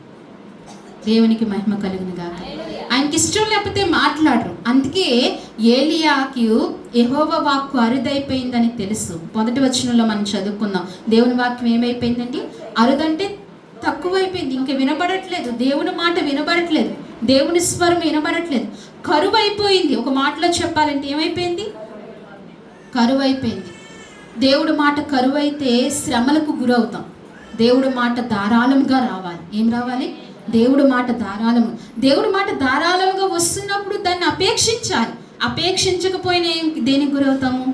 S1: దేవునికి మహిమ కలుగును గాక. ఆయనకి ఇష్టం లేకపోతే మాట్లాడరు. అందుకే ఏలియాకి యెహోవా వాక్కు అరుదైపోయిందని తెలుసు. 1వ వచనంలో మనం చదువుకుందాం. దేవుని వాక్యం ఏమైపోయిందండి? అరుదంటే తక్కువైపోయింది. ఇంకా వినబడట్లేదు. దేవుని మాట వినబడట్లేదు. దేవుని స్వరం వినబడట్లేదు. కరువు అయిపోయింది. ఒక మాటలో చెప్పాలంటే ఏమైపోయింది? కరువు అయిపోయింది. దేవుడి మాట కరువైతే శ్రమలకు గురవుతాం. దేవుడి మాట ధారాళంగా రావాలి. ఏం రావాలి? దేవుడి మాట ధారాళంగా వస్తున్నప్పుడు దాన్ని అపేక్షించాలి. అపేక్షించకపోయినా దేనికి గురవుతాము?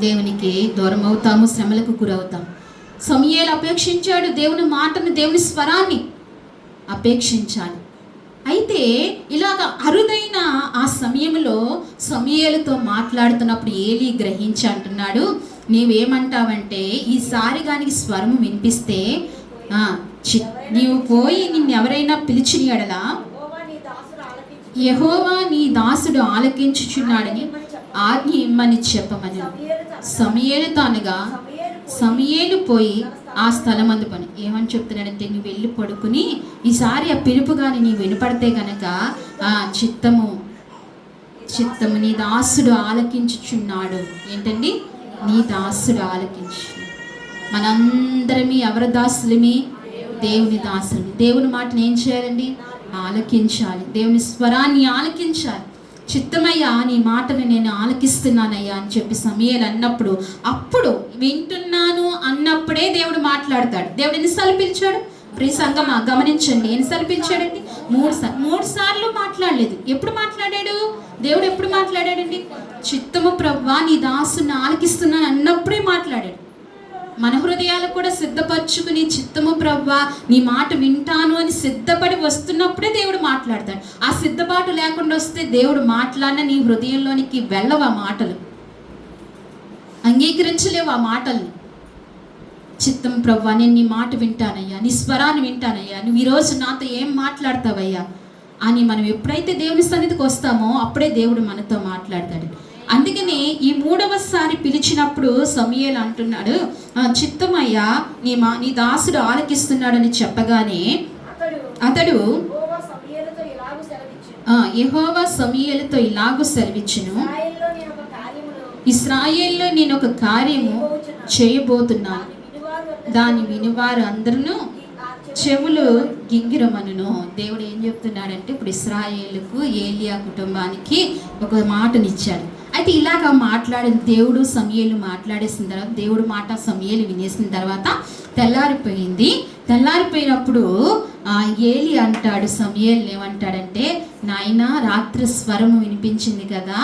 S1: దేవునికి దూరం అవుతాము, శ్రమలకు గురవుతాము. సమూయేలు అపేక్షించాడు దేవుని మాటను, దేవుని స్వరాన్ని అపేక్షించాలి. అయితే ఇలాగ అరుదైన ఆ సమయంలో సమూయేలుతో మాట్లాడుతున్నప్పుడు ఏలీ గ్రహించి అంటున్నాడు, నీవేమంటావంటే ఈసారి గానికి స్వరము వినిపిస్తే నీవు పోయి నిన్నెవరైనా పిలిచిన ఎడల యెహోవా నీ దాసుడు ఆలకించుచున్నాడని ఆజ్ఞ ఇమ్మని చెప్పమని సమూయేలుతో అనగా సమూయేలు పోయి ఆ స్థలమందు పని. ఏమని చెప్తున్నాడంటే, నువ్వు వెళ్ళి పడుకుని ఈసారి ఆ పిలుపు కానీ నీవు వినపడితే కనుక చిత్తము నీ దాసుడు ఆలకించుచున్నాడు. ఏంటండి? నీ దాసుడు ఆలకించు. మనందరమీ ఎవరి దాసులమి? దేవుని దాసులు. దేవుని మాటను ఏం చేయాలండి? ఆలకించాలి. దేవుని స్వరాన్ని ఆలకించాలి. చిత్తమయ్యా నీ మాటను నేను ఆలకిస్తున్నానయ్యా అని చెప్పి సమూయేలు అన్నప్పుడు, అప్పుడు వింటున్నాను అన్నప్పుడే దేవుడు మాట్లాడతాడు. దేవుడు ఎన్నిసార్లు పిలిచాడు? ప్రియ సంగమా గమనించండి. ఎన్నిసార్లు పిలిచాడండి? 3 సార్లు మాట్లాడలేదు. ఎప్పుడు మాట్లాడాడు? దేవుడు ఎప్పుడు మాట్లాడాడండి? చిత్తము ప్రభువా నీ దాసుని ఆలకిస్తున్నాను అన్నప్పుడే మాట్లాడాడు. మన హృదయాలు కూడా సిద్ధపరచుకుని, చిత్తము ప్రభువా నీ మాట వింటాను అని సిద్ధపడి వస్తున్నప్పుడే దేవుడు మాట్లాడతాడు. ఆ సిద్ధపాటు లేకుండా వస్తే దేవుడు మాట్లాడిన నీ హృదయంలోనికి వెళ్ళవు. ఆ మాటలు అంగీకరించలేవు. ఆ మాటల్ని చిత్తం ప్రభువా నేను నీ మాట వింటానయ్యా, నీ స్వరాన్ని వింటానయ్యా, నువ్వు ఈరోజు నాతో ఏం మాట్లాడతావయ్యా అని మనం ఎప్పుడైతే దేవుని సన్నిధికి వస్తామో అప్పుడే దేవుడు మనతో మాట్లాడతాడు. అందుకని ఈ 3వసారి పిలిచినప్పుడు సమూయేలు అంటున్నాడు, చిత్తమయ్యా నీ దాసుడు ఆలకిస్తున్నాడని చెప్పగానే అతడు యెహోవా సమూయేలుతో ఇలాగు సెలవిచ్చును, ఇశ్రాయేలులో నేను ఒక కార్యము చేయబోతున్నాను, దాని వినివారు అందరూ చెవులు గింగిరమనును. దేవుడు ఏం చెప్తున్నాడంటే ఇప్పుడు ఇశ్రాయేలుకు ఏలియా కుటుంబానికి ఒక మాటనిచ్చాడు. అయితే ఇలాగ మాట్లాడిన దేవుడు సమూయేలు మాట్లాడేసిన తర్వాత, దేవుడు మాట సమూయేలు వినేసిన తర్వాత తెల్లారిపోయింది. తెల్లారిపోయినప్పుడు ఏలి అంటాడు సమూయేలు ఏమంటాడంటే, నాయనా రాత్రి స్వరము వినిపించింది కదా,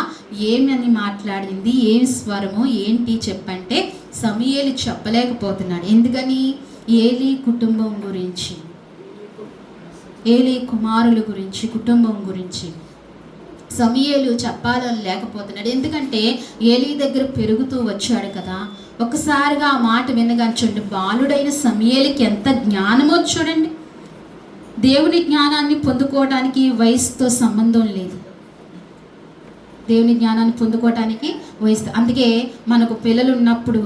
S1: ఏమని మాట్లాడింది, ఏమి స్వరము ఏంటి చెప్పంటే సమూయేలు చెప్పలేకపోతున్నాడు. ఎందుకని? ఏలి కుటుంబం గురించి, ఏలి కుమారుల గురించి, కుటుంబం గురించి సమూయేలు చెప్పాలని లేకపోతున్నాడు. ఎందుకంటే ఏలి దగ్గర పెరుగుతూ వచ్చాడు కదా. ఒక్కసారిగా ఆ మాట వినగానే చూడండి, బాలుడైన సమూయేలుకి ఎంత జ్ఞానమో చూడండి. దేవుని జ్ఞానాన్ని పొందుకోవడానికి వయసుతో సంబంధం లేదు. దేవుని జ్ఞానాన్ని పొందుకోవటానికి వయసు. అందుకే మనకు పిల్లలు ఉన్నప్పుడు,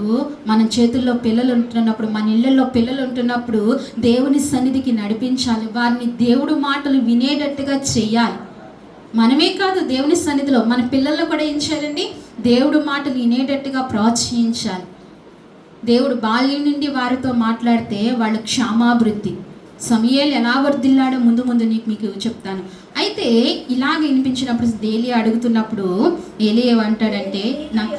S1: మన చేతుల్లో పిల్లలు ఉంటున్నప్పుడు, మన ఇళ్ళల్లో పిల్లలు ఉంటున్నప్పుడు దేవుని సన్నిధికి నడిపించాలి. వారిని దేవుడు మాటలు వినేటట్టుగా చెయ్యాలి. మనమే కాదు, దేవుని సన్నిధిలో మన పిల్లలను కూడా ఏం చేయాలండి, దేవుడు మాటలు వినేటట్టుగా ప్రోత్సహించాలి. దేవుడు బాల్యం నుండి వారితో మాట్లాడితే వాళ్ళ క్షేమాభివృద్ధి. సమూయేలు ఎలా వర్ధిల్లాడో ముందు మీకు చెప్తాను. అయితే ఇలాగ వినిపించినప్పుడు ఏలి అడుగుతున్నప్పుడు ఏలి ఏమంటాడంటే, నాకు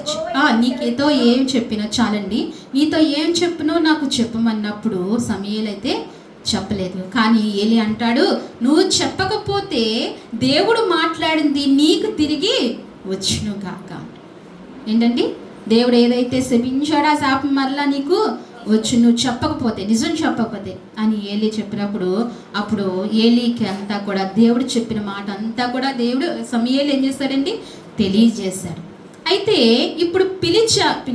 S1: నీకేతో ఏం చెప్పినా చాలండి, నీతో ఏం చెప్పినో నాకు చెప్పమన్నప్పుడు సమూయేలు అయితే చెప్పలేదు. కానీ ఏలి అంటాడు, నువ్వు చెప్పకపోతే దేవుడు మాట్లాడింది నీకు తిరిగి వచ్చును కాక. ఏంటండి, దేవుడు ఏదైతే శపించాడో ఆ శాపం మరలా నీకు వచ్చు, నువ్వు చెప్పకపోతే, నిజం చెప్పకపోతే అని ఏలి చెప్పినప్పుడు, అప్పుడు ఏలికి అంతా కూడా దేవుడు చెప్పిన మాట అంతా కూడా దేవుడు సమూయేలు ఏం చేశాడండి, తెలియజేశాడు. అయితే ఇప్పుడు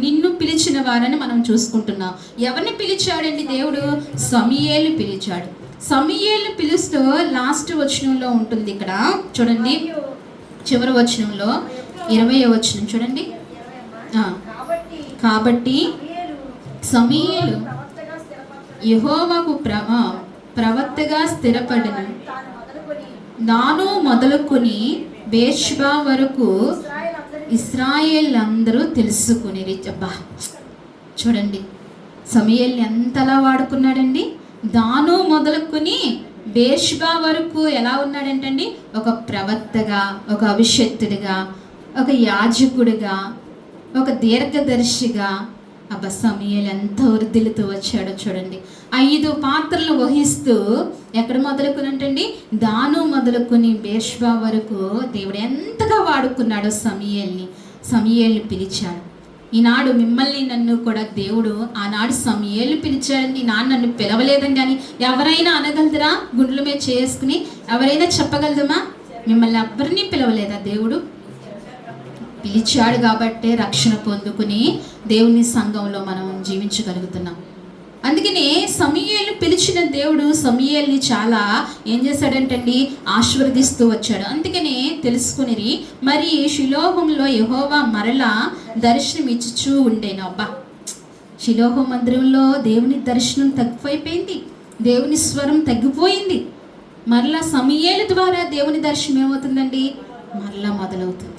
S1: నిన్ను పిలిచిన వారని మనం చూసుకుంటున్నాం. ఎవరిని పిలిచాడండి దేవుడు? సమూయేలు పిలిచాడు. సమూయేలు పిలుస్తూ లాస్ట్ వచనంలో ఉంటుంది ఇక్కడ చూడండి, చివరి వచనంలో 20వ వచనం చూడండి. కాబట్టి సమూయేలు యెహోవాకు ప్రవక్తగా స్థిరపడను, నాను మొదలుకొని బేర్షెబా వరకు ఇశ్రాయేల్ అందరూ తెలుసుకుని. అబ్బా చూడండి, సమూయేలుని ఎంతలా వాడుకున్నాడండి. దాను మొదలుకొని బేర్షెబా వరకు ఎలా ఉన్నాడంటండి, ఒక ప్రవక్తగా, ఒక అభిషక్తుడిగా, ఒక యాజకుడిగా, ఒక దీర్ఘదర్శిగా. అబ్బా సమూయేలు ఎంత వృద్ధిలతో వచ్చాడో చూడండి. 5 పాత్రలు వహిస్తూ ఎక్కడ మొదలుకునంటండి, దాను మొదలుకొని బేర్షెబా వరకు దేవుడు ఎంతగా వాడుకున్నాడో సమూయేలుని పిలిచాడు. ఈనాడు మిమ్మల్ని నన్ను కూడా దేవుడు ఆనాడు సమూయేలుని పిలిచాడండి, ఈనాడు నన్ను పిలవలేదండి అని ఎవరైనా అనగలదురా? గుండెల మీద చేసుకుని ఎవరైనా చెప్పగలదమా? మిమ్మల్ని ఎవరిని పిలవలేదా? దేవుడు పిలిచాడు కాబట్టే రక్షణ పొందుకుని దేవుని సంఘంలో మనం జీవించగలుగుతున్నాం. అందుకనే సమూయేలు పిలిచిన దేవుడు సమూయేలుని చాలా ఏం చేశాడంటండి, ఆశీర్వదిస్తూ వచ్చాడు. అందుకనే తెలుసుకుని మరి షిలోహంలో యెహోవా మరలా దర్శనం ఇచ్చుచూ ఉండేను. అబ్బా షిలోహం మందిరంలో దేవుని దర్శనం తగ్గిపోయింది, దేవుని స్వరం తగ్గిపోయింది. మరలా సమూయేలు ద్వారా దేవుని దర్శనం ఏమవుతుందండి, మరలా మొదలవుతుంది.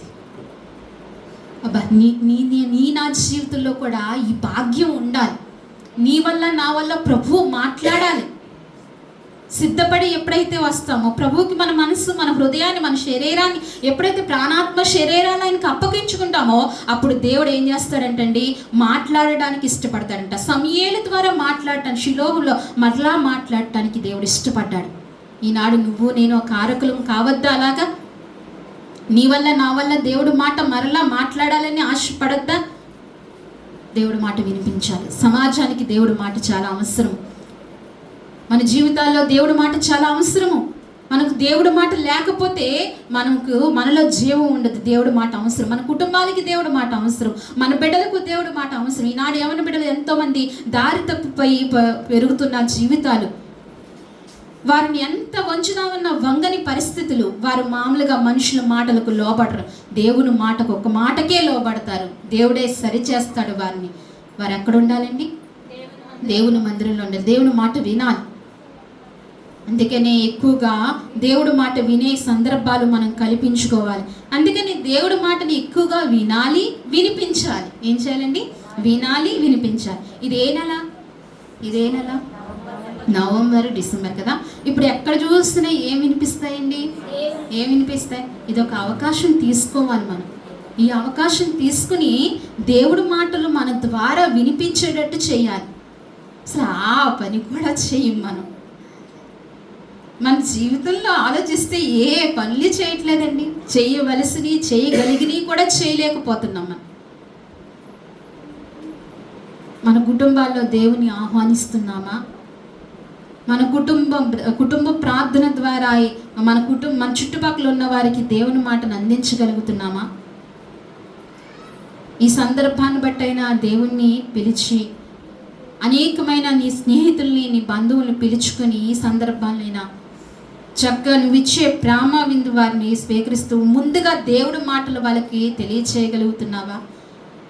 S1: అబ్బా నీ నా జీవితంలో కూడా ఈ భాగ్యం ఉండాలి. నీ వల్ల నా వల్ల ప్రభువు మాట్లాడాలి. సిద్ధపడి ఎప్పుడైతే వస్తామో ప్రభువుకి మన మనసు, మన హృదయాన్ని, మన శరీరాన్ని ఎప్పుడైతే ప్రాణాత్మ శరీరాన్ని ఆయనకి అప్పగించుకుంటామో అప్పుడు దేవుడు ఏం చేస్తాడంటండి, మాట్లాడడానికి ఇష్టపడతాడంట. సమూయేలు ద్వారా మాట్లాడటానికి, షిలోహులో మరలా మాట్లాడటానికి దేవుడు ఇష్టపడ్డాడు. ఈనాడు నువ్వు నేను కారకులం కావద్దా? అలాగా నీ వల్ల నా వల్ల దేవుడు మాట మరలా మాట్లాడాలని ఆశపడద్దా? దేవుడి మాట వినిపించాలి. సమాజానికి దేవుడి మాట చాలా అవసరం. మన జీవితాల్లో దేవుడి మాట చాలా అవసరము. మనకు దేవుడి మాట లేకపోతే మనలో జీవం ఉండదు. దేవుడి మాట అవసరం. మన కుటుంబానికి దేవుడి మాట అవసరం. మన బిడ్డలకు దేవుడి మాట అవసరం. ఈనాడు యవన బిడ్డలు ఎంతోమంది దారి తప్పిపోయి పెరుగుతున్న జీవితాలు, వారిని ఎంత వంచుదామన్న వంగని పరిస్థితులు. వారు మామూలుగా మనుషుల మాటలకు లోబడరు, దేవుని మాటకు ఒక మాటకే లోబడతారు. దేవుడే సరిచేస్తాడు వారిని. వారు ఎక్కడ ఉండాలండి? దేవుని మందిరంలో ఉండాలి. దేవుని మాట వినాలి. అందుకనే ఎక్కువగా దేవుడి మాట వినే సందర్భాలు మనం కల్పించుకోవాలి. అందుకని దేవుడి మాటని ఎక్కువగా వినాలి, వినిపించాలి. ఏం చేయాలండి? వినాలి, వినిపించాలి. ఇదే నెల నవంబర్, డిసెంబర్ కదా. ఇప్పుడు ఎక్కడ చూస్తున్నా ఏం వినిపిస్తాయండి? ఏం వినిపిస్తాయి? ఇదొక అవకాశం తీసుకోవాలి మనం. ఈ అవకాశం తీసుకుని దేవుడి మాటలు మన ద్వారా వినిపించేటట్టు చేయాలి. అసలు ఆ పని కూడా చేయం మనం. మన జీవితంలో ఆలోచిస్తే ఏ పనులు చేయట్లేదండి. చేయవలసినవి, చేయగలిగినవి కూడా చేయలేకపోతున్నాం మనం. మన కుటుంబాల్లో దేవుని ఆహ్వానిస్తున్నామా? మన కుటుంబ ప్రార్థన ద్వారా మన చుట్టుపక్కల ఉన్న వారికి దేవుని మాటను అందించగలుగుతున్నామా? ఈ సందర్భాన్ని బట్టైనా దేవుణ్ణి పిలిచి, అనేకమైన నీ స్నేహితుల్ని, నీ బంధువులను పిలుచుకొని ఈ సందర్భాలైనా చక్కగా నువ్వు ఇచ్చే ప్రేమ విందు వారిని స్వీకరిస్తూ ముందుగా దేవుడి మాటలు వాళ్ళకి తెలియచేయగలుగుతున్నావా?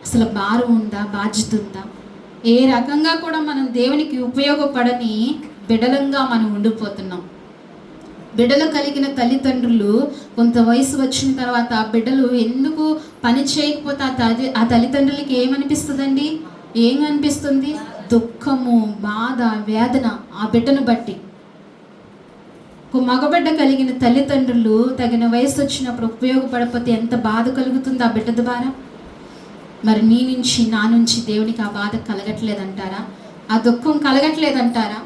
S1: అసలు భారం ఉందా? బాధ్యత ఉందా? ఏ రకంగా కూడా మనం దేవునికి ఉపయోగపడని బిడలంగా మనం ఉండిపోతున్నాం. బిడ్డలు కలిగిన తల్లిదండ్రులు కొంత వయసు వచ్చిన తర్వాత బిడ్డలు ఎందుకు పని చేయకపోతే ఆ తల్లిదండ్రులకి ఏమనిపిస్తుందండి? ఏమనిపిస్తుంది? దుఃఖము, బాధ, వేదన ఆ బిడ్డను బట్టి. ఒక మగబిడ్డ కలిగిన తల్లిదండ్రులు తగిన వయసు వచ్చినప్పుడు ఉపయోగపడకపోతే ఎంత బాధ కలుగుతుంది ఆ బిడ్డ ద్వారా. మరి నీ నుంచి, నా నుంచి దేవునికి ఆ బాధ కలగట్లేదంటారా? ఆ దుఃఖం కలగట్లేదంటారా?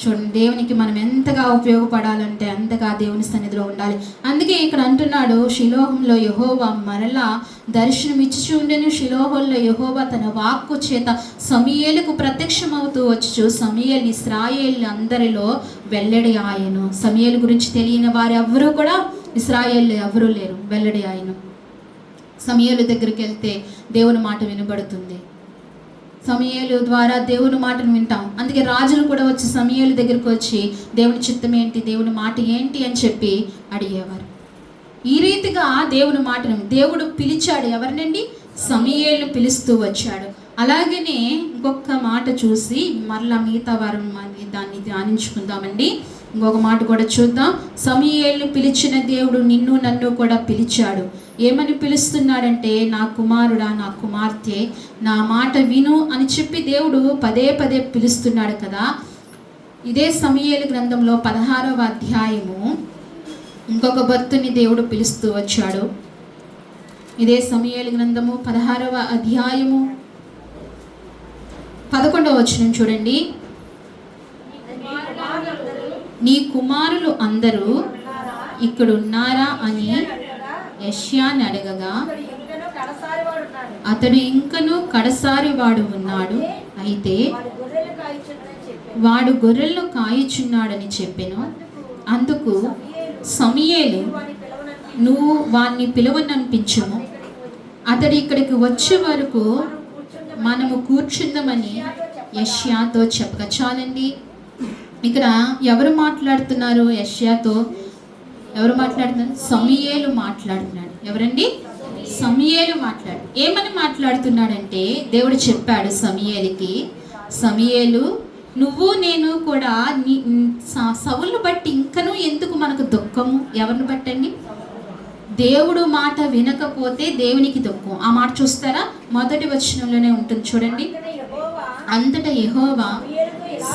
S1: చూడండి, దేవునికి మనం ఎంతగా ఉపయోగపడాలంటే అంతగా దేవుని సన్నిధిలో ఉండాలి. అందుకే ఇక్కడ అంటున్నాడు, షిలోహంలో యెహోవా మరలా దర్శనమిచ్చుచు ఉండెను. షిలోహంలో యెహోవా తన వాక్కు చేత సమూయేలుకు ప్రత్యక్షమవుతూ వచ్చు. సమూయేలు ఇశ్రాయేలు అందరిలో వెల్లడి ఆయను. సమూయేలు గురించి తెలియని వారు ఎవరు కూడా ఇశ్రాయేలు ఎవరూ లేరు. వెల్లడి ఆయను. సమూయేలు దగ్గరికి వెళ్తే దేవుని మాట వినబడుతుంది. సమూయేలు ద్వారా దేవుని మాటను వింటాం. అందుకే రాజులు కూడా వచ్చి సమూయేలు దగ్గరికి వచ్చి దేవుని చిత్తం ఏంటి, దేవుని మాట ఏంటి అని చెప్పి అడిగేవారు. ఈ రీతిగా దేవుని మాటను దేవుడు పిలిచాడు. ఎవరినండి? సమూయేలును పిలుస్తూ వచ్చాడు. అలాగనే ఇంకొక మాట చూసి మరలా మిగతా వారం దాన్ని ధ్యానించుకుందామండి. ఇంకొక మాట కూడా చూద్దాం. సమూయేలును పిలిచిన దేవుడు నిన్ను నన్ను కూడా పిలిచాడు. ఏమని పిలుస్తున్నాడంటే, నా కుమారుడా, నా కుమార్తె, నా మాట విను అని చెప్పి దేవుడు పదే పదే పిలుస్తున్నాడు కదా. ఇదే సమూయేలు గ్రంథంలో 16వ అధ్యాయము ఇంకొక భక్తుని దేవుడు పిలుస్తూ వచ్చాడు. ఇదే సమూయేలు గ్రంథము 16వ అధ్యాయము 11వ వచనం చూడండి. నీ కుమారులు అందరూ ఇక్కడున్నారా అని యెషయాని అడగగా, అతడు ఇంకను కడసారి వాడు ఉన్నాడు, అయితే వాడు గొర్రెలను కాయుచున్నాడని చెప్పెను. అందుకు సమూయేలు, నువ్వు వాణ్ణి పిలువనంపించుము, అతడు ఇక్కడికి వచ్చే వరకు మనము కూర్చుందామని యెషయాతో చెప్పగా. చాలండి, ఇక్కడ ఎవరు మాట్లాడుతున్నారు? యెషయాతో ఎవరు మాట్లాడుతున్నారు? సమూయేలు మాట్లాడుతున్నాడు. ఎవరండి? సమూయేలు ఏమని మాట్లాడుతున్నాడంటే, దేవుడు చెప్పాడు సమూయేలుకి, సమూయేలు, నువ్వు నేను కూడా సౌలును బట్టి ఇంకనూ ఎందుకు మనకు దుఃఖము? ఎవరిని బట్టండి? దేవుడు మాట వినకపోతే దేవునికి దుఃఖం. ఆ మాట చూస్తారా? మొదటి వచనంలోనే ఉంటుంది చూడండి. అంతటా యెహోవా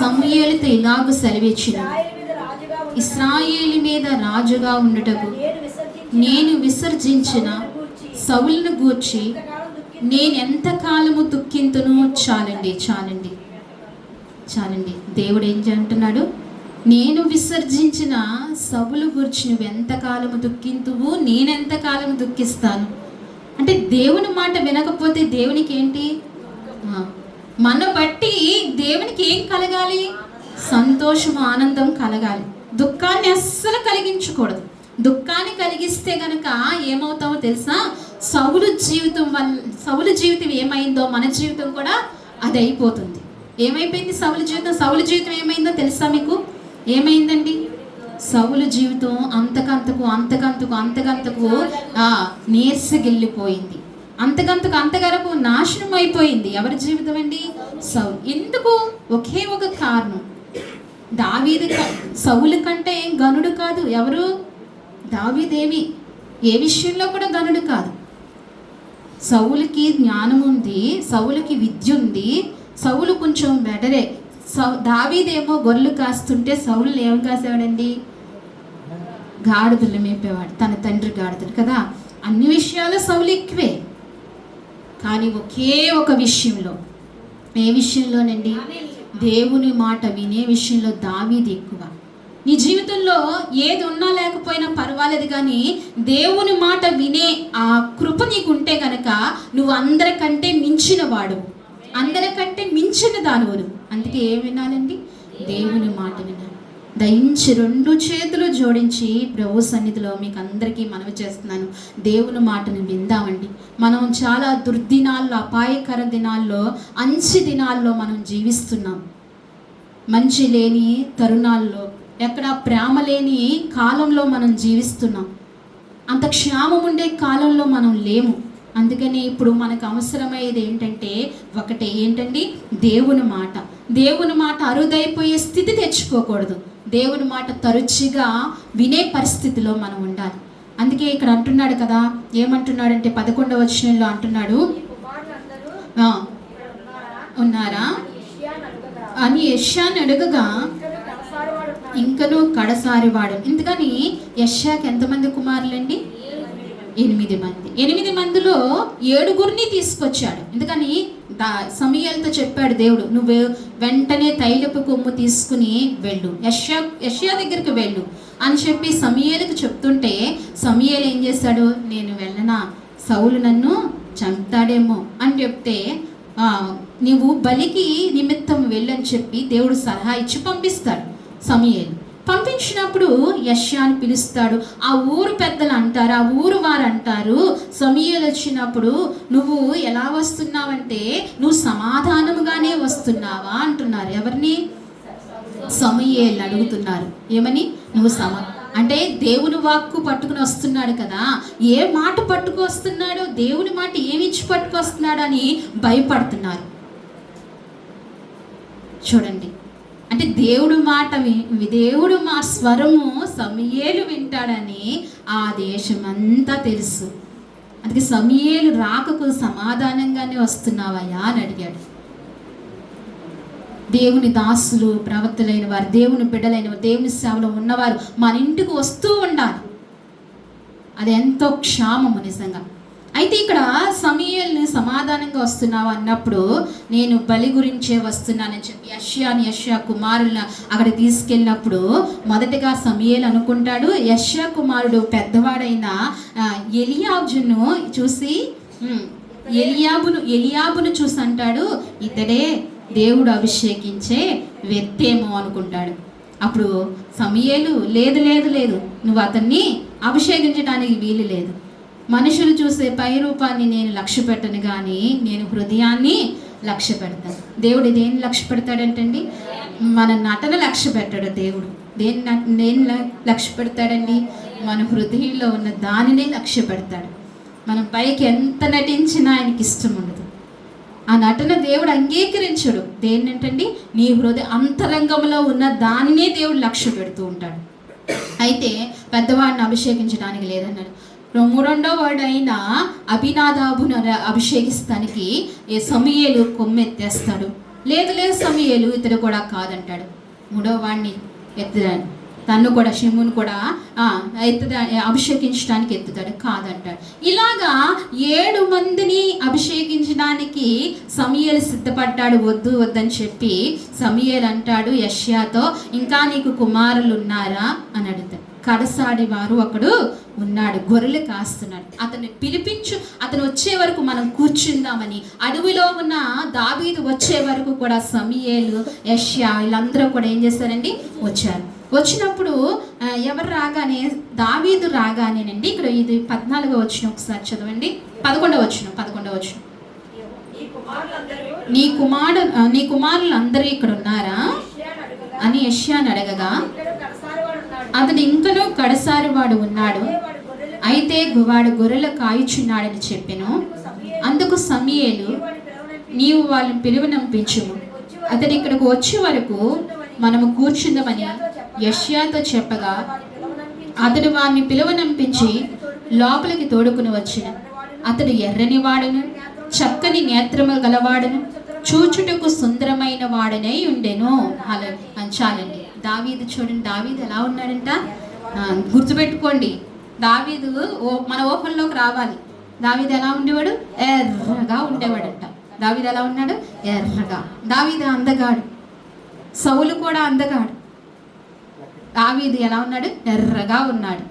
S1: సమూయేలుతో ఇలాగ సెలవిచ్చెను, ఇశ్రాయేలు మీద రాజుగా ఉండుటకు నేను విసర్జించిన సౌలును గూర్చి నేను ఎంతకాలము దుఃఖింతును. చాలండి. దేవుడు ఏం అంటున్నాడు? నేను విసర్జించిన సౌలు గురించి నువ్వు ఎంతకాలము దుఃఖింతువు, నేనెంతకాలము దుఃఖిస్తాను. అంటే దేవుని మాట వినకపోతే దేవునికి ఏంటి? మన బట్టి దేవునికి ఏం కలగాలి? సంతోషం, ఆనందం కలగాలి. దుఃఖాన్ని అస్సలు కలిగించకూడదు. దుఃఖాన్ని కలిగిస్తే గనక ఏమవుతామో తెలుసా? సౌలు జీవితం ఏమైందో మన జీవితం కూడా అది అయిపోతుంది. ఏమైపోయింది సౌలు జీవితం? సౌలు జీవితం ఏమైందో తెలుసా మీకు? ఏమైందండి? సౌలు జీవితం అంతకంతకు నీర్సగిల్లిపోయింది. అంతగరకు నాశనం అయిపోయింది. ఎవరి జీవితం అండి? సౌలు. ఎందుకు? ఒకే ఒక కారణం. సౌలు కంటే ఏం గనుడు కాదు. ఎవరు? దావీదేవి. ఏ విషయంలో కూడా గనుడు కాదు. సౌలుకి జ్ఞానం ఉంది, సౌలుకి విద్య ఉంది, సౌలు కొంచెం బెటరే. దావీదేమో గొర్రెలు కాస్తుంటే సౌలు ఏం కాసేవాడండి? గాడిదలు మేపేవాడు, తన తండ్రి గాడిదలు కదా. అన్ని విషయాలు సౌలు ఎక్కువే. కానీ ఒకే ఒక విషయంలో, ఏ విషయంలోనండి? దేవుని మాట వినే విషయంలో దావీదు ఎక్కువ. నీ జీవితంలో ఏది ఉన్నా లేకపోయినా పర్వాలేదు, కానీ దేవుని మాట వినే ఆ కృప నీకుంటే కనుక నువ్వు అందరికంటే మించిన వాడు, అందరికంటే మించిన దానివను. అందుకే ఏం వినాలండి? దేవుని మాట వినాలి. దయించి 2 చేతులు జోడించి ప్రభు సన్నిధిలో మీకు అందరికీ మనవి చేస్తున్నాను, దేవుని మాటను విందామండి. మనం చాలా దుర్దినాల్లో, అపాయకర దినాల్లో, అంచి దినాల్లో మనం జీవిస్తున్నాం. మంచి లేని తరుణాల్లో, ఎక్కడ ప్రేమ లేని కాలంలో మనం జీవిస్తున్నాం. అంత క్షేమం ఉండే కాలంలో మనం లేము. అందుకని ఇప్పుడు మనకు అవసరమయ్యేది ఏంటంటే ఒకటే, ఏంటండి? దేవుని మాట. దేవుని మాట అరుదైపోయే స్థితి తెచ్చుకోకూడదు. దేవుని మాట తరచుగా వినే పరిస్థితిలో మనం ఉండాలి. అందుకే ఇక్కడ అంటున్నాడు కదా, ఏమంటున్నాడంటే 11వ వచనంలో అంటున్నాడు, ఉన్నారా అని యెషయాను అడగగా ఇంకనూ కడసారివాడు. ఎందుకని యెషయాకి ఎంతమంది కుమారులండి? 8 మంది. 8 మందిలో 7గురిని తీసుకొచ్చాడు. ఎందుకని సమూయేలుతో చెప్పాడు దేవుడు, నువ్వు వెంటనే తైలపు కొమ్ము తీసుకుని వెళ్ళు, యెషయా దగ్గరికి వెళ్ళు అని చెప్పి సమూయేలుకు చెప్తుంటే సమూయేలు ఏం చేశాడు? నేను వెళ్ళనా, సౌలు నన్ను చంపుతాడేమో అని చెప్తే నీవు బలికి నిమిత్తం వెళ్ళని చెప్పి దేవుడు సలహా ఇచ్చి పంపిస్తాడు. సమూయేలు పంపించినప్పుడు యెషయాను పిలుస్తాడు. ఆ ఊరు పెద్దలు అంటారు, ఆ ఊరు వారు అంటారు, సమూయేలు వచ్చినప్పుడు నువ్వు ఎలా వస్తున్నావంటే నువ్వు సమాధానముగానే వస్తున్నావా అంటున్నారు. ఎవరిని? సమూయేలు అడుగుతున్నారు. ఏమని? నువ్వు అంటే దేవుని వాక్కు పట్టుకుని వస్తున్నాడు కదా, ఏ మాట పట్టుకు వస్తున్నాడు, దేవుని మాట ఏమిచ్చి పట్టుకొస్తున్నాడు అని భయపడుతున్నారు. చూడండి, అంటే దేవుడు మా స్వరము సమూయేలు వింటాడని ఆ దేశమంతా తెలుసు. అందుకే సమూయేలు రాకకు సమాధానంగానే వస్తున్నావయ్యా అని అడిగాడు. దేవుని దాసులు, ప్రవక్తలైన వారు, దేవుని బిడ్డలైన వారు, దేవుని సేవలో ఉన్నవారు మన ఇంటికి వస్తూ ఉండాలి. అది ఎంతో క్షేమము నిజంగా. అయితే ఇక్కడ సమూయేలుని సమాధానంగా వస్తున్నావు అన్నప్పుడు నేను బలి గురించే వస్తున్నానని చెప్పి యెషయా కుమారులను అక్కడ తీసుకెళ్ళినప్పుడు మొదటగా సమూయేలు అనుకుంటాడు, యెషయా కుమారుడు పెద్దవాడైన ఎలియాబును చూసి ఎలియాబును చూసి అంటాడు, ఇతడే దేవుడు అభిషేకించే వ్యక్తేమో అనుకుంటాడు. అప్పుడు సమూయేలు లేదు లేదు లేదు, నువ్వు అతన్ని అభిషేకించడానికి వీలు లేదు. మనుషులు చూసే పై రూపాన్ని నేను లక్ష్య పెట్టను, కానీ నేను హృదయాన్ని లక్ష్య పెడతాను. దేవుడు దేన్ని లక్ష్య పెడతాడంటండి? మన నటన లక్ష్య పెట్టాడు దేవుడు. దేన్ని లక్ష్య పెడతాడండి? మన హృదయంలో ఉన్న దానినే లక్ష్య పెడతాడు. మనం పైకి ఎంత నటించినా ఆయనకి ఇష్టం ఉండదు. ఆ నటన దేవుడు అంగీకరించడు. దేన్నంటండి? నీ హృదయ అంతరంగంలో ఉన్న దానినే దేవుడు లక్ష్య పెడుతూ ఉంటాడు. అయితే పెద్దవాడిని అభిషేకించడానికి లేదన్నాడు. 3వ వాడైన అభినాదాబును అభిషేకిస్తానికి సమూయేలు కొమ్మెత్తేస్తాడు. లేదు లేదు సమూయేలు ఇతడు కూడా కాదంటాడు. 3వ వాడిని ఎత్తుతాడు, తను కూడా షిమ్మును కూడా అభిషేకించడానికి ఎత్తుతాడు, కాదంటాడు. ఇలాగా 7 మందిని అభిషేకించడానికి సమూయేలు సిద్ధపడ్డాడు. వద్దని చెప్పి సమూయేలు అంటాడు యెషయాతో, ఇంకా నీకు కుమారులు ఉన్నారా అని అడుగుతాడు. కడసాడి వారు ఒకడు ఉన్నాడు, గొర్రెలు కాస్తున్నాడు. అతన్ని పిలిపించు, అతను వచ్చే వరకు మనం కూర్చుందామని. అడవిలో ఉన్న దావీదు వచ్చే వరకు కూడా సమూయేలు, యెషయా వీళ్ళందరూ కూడా ఏం చేశారండి, వచ్చారు. వచ్చినప్పుడు ఎవరు రాగానే, దావీదు రాగానేనండి, ఇక్కడ ఇది 14వ వచనం ఒకసారి చదవండి. 11వ వచనం. నీ కుమారులు అందరూ ఇక్కడ ఉన్నారా అని యెషయాను అడగగా, అతడు ఇంకనూ కడసారి వాడు ఉన్నాడు, అయితే వాడు గొర్రెలు కాయుచున్నాడని చెప్పెను. అందుకు సమూయేలు, నీవు వాళ్ళని పిలువనంపించుము, అతడు ఇక్కడికి వచ్చే వరకు మనము కూర్చుందామని యెషయాతో చెప్పగా, అతడు వారిని పిలువనంపించి లోపలికి తోడుకుని వచ్చిన. అతడు ఎర్రని వాడును, చక్కని నేత్రము గలవాడును, చూచుటకు సుందరమైన వాడనై ఉండెను. అలా చాలండి. దావీదు చూడండి, దావీదు ఎలా ఉన్నాడంట, గుర్తుపెట్టుకోండి. దావీదు మన ఊహల్లోకి రావాలి. దావీదు ఎలా ఉండేవాడు, ఎర్రగా ఉండేవాడంట. దావీదు ఎలా ఉన్నాడు, ఎర్రగా. దావీదు అందగాడు, సౌలు కూడా అందగాడు. దావీదు ఎలా ఉన్నాడు, ఎర్రగా ఉన్నాడు.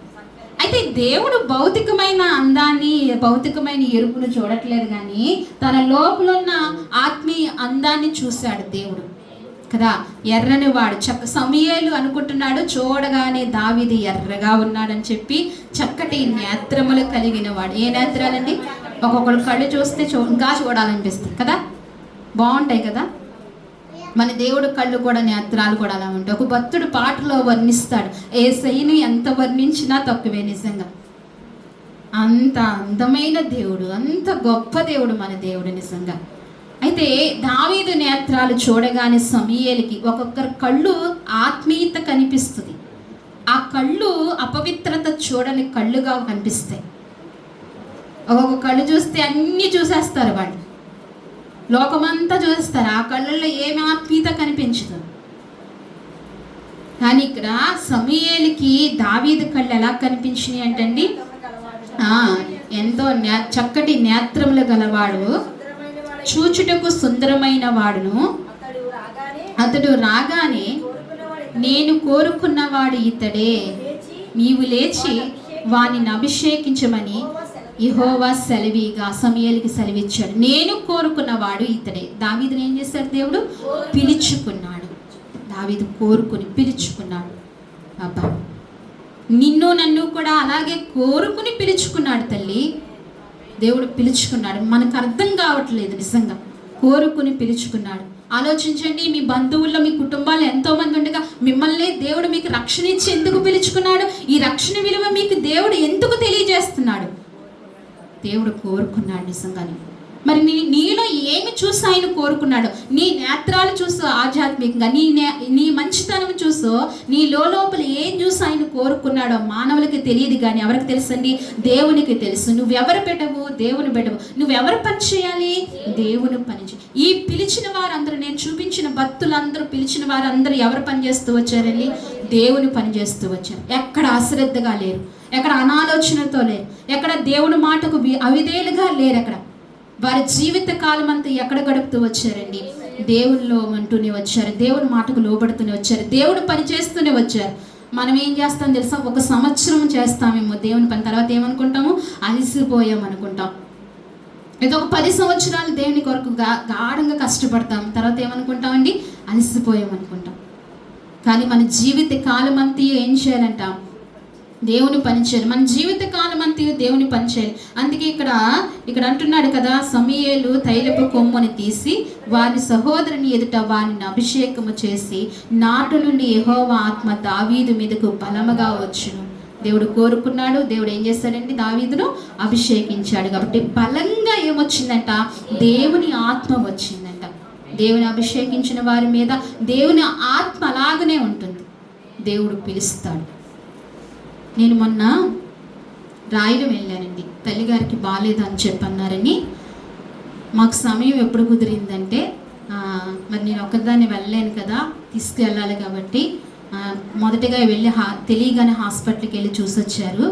S1: అయితే దేవుడు భౌతికమైన అందాన్ని, భౌతికమైన ఎరుపును చూడట్లేదు, కానీ తన లోపల ఉన్న ఆత్మీయ అందాన్ని చూశాడు దేవుడు కదా. ఎర్రని వాడు సమూయేలు అనుకుంటున్నాడు, చూడగానే దావీదు ఎర్రగా ఉన్నాడని చెప్పి. చక్కటి నేత్రములు కలిగిన వాడు. ఏ నేత్రాలండి, ఒక్కొక్కరు కళ్ళు చూస్తే ఇంకా చూడాలనిపిస్తుంది కదా, బాగుంటాయి కదా. మన దేవుడు కళ్ళు కూడా, నేత్రాలు కూడా అలా ఉంటాయి. ఒక భక్తుడు పాటలో వర్ణిస్తాడు, యేసయ్యను ఎంత వర్ణించినా తక్కువే. నిజంగా అంత అందమైన దేవుడు, అంత గొప్ప దేవుడు మన దేవుడు నిజంగా. అయితే దావీదు నేత్రాలు చూడగానే సమూయేలుకి ఒక్కొక్కరు కళ్ళు ఆత్మీయత కనిపిస్తుంది. ఆ కళ్ళు అపవిత్రత చూడని కళ్ళుగా కనిపిస్తాయి. ఒక్కొక్క కళ్ళు చూస్తే అన్నీ చూసేస్తారు వాళ్ళు, లోకమంతా చూస్తారు. ఆ కళ్ళల్లో ఏమి ఆత్మీయత కనిపించదు. కానీ ఇక్కడ సమూయేలుకి దావీదు కళ్ళు ఎలా కనిపించినాయి అంటండి, ఎంతో చక్కటి నేత్రములు గలవాడు, చూచుటకు సుందరమైన వాడును. అతడు రాగానే, నేను కోరుకున్నవాడు ఇతడే, నీవు లేచి వానిని అభిషేకించమని యెహోవా సెలవిగా సమూయేలుకి సెలవిచ్చాడు. నేను కోరుకున్నవాడు ఇతడే. దావీదుని ఏం చేశాడు, దేవుడు పిలుచుకున్నాడు. దావీదు కోరుకుని పిలుచుకున్నాడు. అబ్బా, నిన్ను నన్ను కూడా అలాగే కోరుకుని పిలుచుకున్నాడు తల్లి. దేవుడు పిలుచుకున్నాడు. మనకు అర్థం కావట్లేదు నిజంగా, కోరుకుని పిలుచుకున్నాడు. ఆలోచించండి, మీ బంధువుల్లో, మీ కుటుంబాలు ఎంతోమంది ఉండగా మిమ్మల్ని దేవుడు మీకు రక్షణ ఇచ్చి ఎందుకు పిలుచుకున్నాడు? ఈ రక్షణ విలువ మీకు దేవుడు ఎందుకు తెలియజేస్తున్నాడు? దేవుడు కోరుకున్నాడు నిజంగానే. మరి నీలో ఏమి చూసి ఆయన కోరుకున్నాడు? నీ నేత్రాలు చూసు ఆధ్యాత్మికంగా, నీ మంచితనం చూసు, నీ లోపల ఏం చూసి ఆయన కోరుకున్నాడో మానవులకి తెలియదు, కానీ ఎవరికి తెలుసండి? దేవునికి తెలుసు. నువ్వెవరు పెట్టవు? దేవుని పెట్టవు. నువ్వెవరు పని చేయాలి? దేవుని పని చేయాలి. ఈ పిలిచిన వారందరూ, నేను చూపించిన భక్తులందరూ, పిలిచిన వారందరూ ఎవరు పని చేస్తూ వచ్చారండి? దేవుని పని చేస్తూ వచ్చారు. ఎక్కడ అశ్రద్ధగా లేరు, ఎక్కడ అనాలోచనతో లేరు, ఎక్కడ దేవుని మాటకు అవిధేయులుగా లేరు. ఎక్కడ వారి జీవిత కాలం అంతా ఎక్కడ గడుపుతూ వచ్చారండి? దేవునిలో అంటూనే వచ్చారు, దేవుని మాటకు లోబడుతూనే వచ్చారు, దేవుడు పని చేస్తూనే వచ్చారు. మనం ఏం చేస్తాం తెలుసా? 1 సంవత్సరం చేస్తామేమో దేవుని పని, తర్వాత ఏమనుకుంటాము? అలసిపోయాం అనుకుంటాం. ఏదో ఒక 10 సంవత్సరాలు దేవుని కొరకు గాఢంగా కష్టపడతాం, తర్వాత ఏమనుకుంటామండి? అలసిపోయాం అనుకుంటాం. కానీ మన జీవిత కాలం అంతా ఏం చేయాలంట? దేవుని పని చేయాలి. మన జీవిత కాలం అంతా దేవుని పని చేయాలి. అందుకే ఇక్కడ అంటున్నాడు కదా, సమూయేలు తైలపు కొమ్ముని తీసి వారి సహోదరుని ఎదుట వారిని అభిషేకము చేసి, నాటు నుండి యెహోవా ఆత్మ దావీదు మీదకు బలముగా వచ్చును. దేవుడు కోరుకున్నాడు, దేవుడు ఏం చేశాడండి? దావీదును అభిషేకించాడు. కాబట్టి బలంగా ఏమొచ్చిందంట? దేవుని ఆత్మ వచ్చిందంట. దేవుని అభిషేకించిన వారి మీద దేవుని ఆత్మ అలాగనే ఉంటుంది. దేవుడు పిలుస్తాడు. నేను మొన్న రాయడం వెళ్ళానండి, తల్లిగారికి బాగాలేదు అని చెప్పన్నారని. మాకు సమయం ఎప్పుడు కుదిరిందంటే, మరి నేను ఒకదాన్ని వెళ్ళలేను కదా, తీసుకెళ్ళాలి కాబట్టి మొదటగా వెళ్ళి తెలియగానే హాస్పిటల్కి వెళ్ళి చూసొచ్చారు.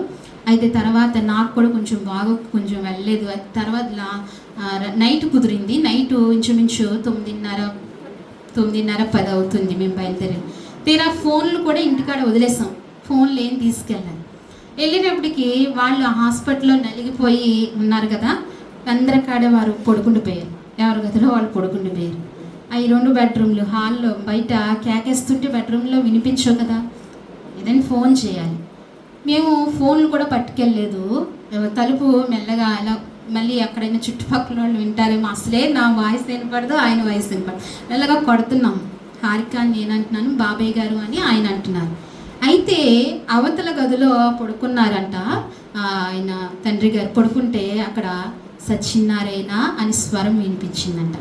S1: అయితే తర్వాత నాకు కూడా కొంచెం వెళ్ళలేదు. తర్వాత నైట్ కుదిరింది. నైట్ ఇంచుమించు 9:30, 10 అవుతుంది మేము బయలుదేరి. తీరా ఫోన్లు కూడా ఇంటికాడ వదిలేసాం. ఫోన్లు ఏం తీసుకెళ్ళాలి. వెళ్ళినప్పటికీ వాళ్ళు హాస్పిటల్లో నలిగిపోయి ఉన్నారు కదా, అందరి కాడ వారు పడుకుండిపోయారు. ఎవరి గదిలో వాళ్ళు పడుకుండిపోయారు. ఈ 2 బెడ్రూమ్లు హాల్లో బయట కేకేస్తుంటే బెడ్రూమ్లో వినిపించవు కదా, ఏదైనా ఫోన్ చేయాలి. మేము ఫోన్లు కూడా పట్టుకెళ్ళలేదు. తలుపు మెల్లగా అలా మళ్ళీ ఎక్కడైనా చుట్టుపక్కల వాళ్ళు వింటారేమో, అసలే నా వాయిస్ వినపడదు, ఆయన వాయిస్ వినపడదు. మెల్లగా కొడుతున్నాం. హారిక అని నేను అంటున్నాను, బాబాయ్ గారు అని ఆయన అంటున్నారు. అయితే అవతల గదిలో పడుకున్నారంట ఆయన తండ్రి గారు. పడుకుంటే అక్కడ సత్యనారాయణ అని స్వరం వినిపించిందంట.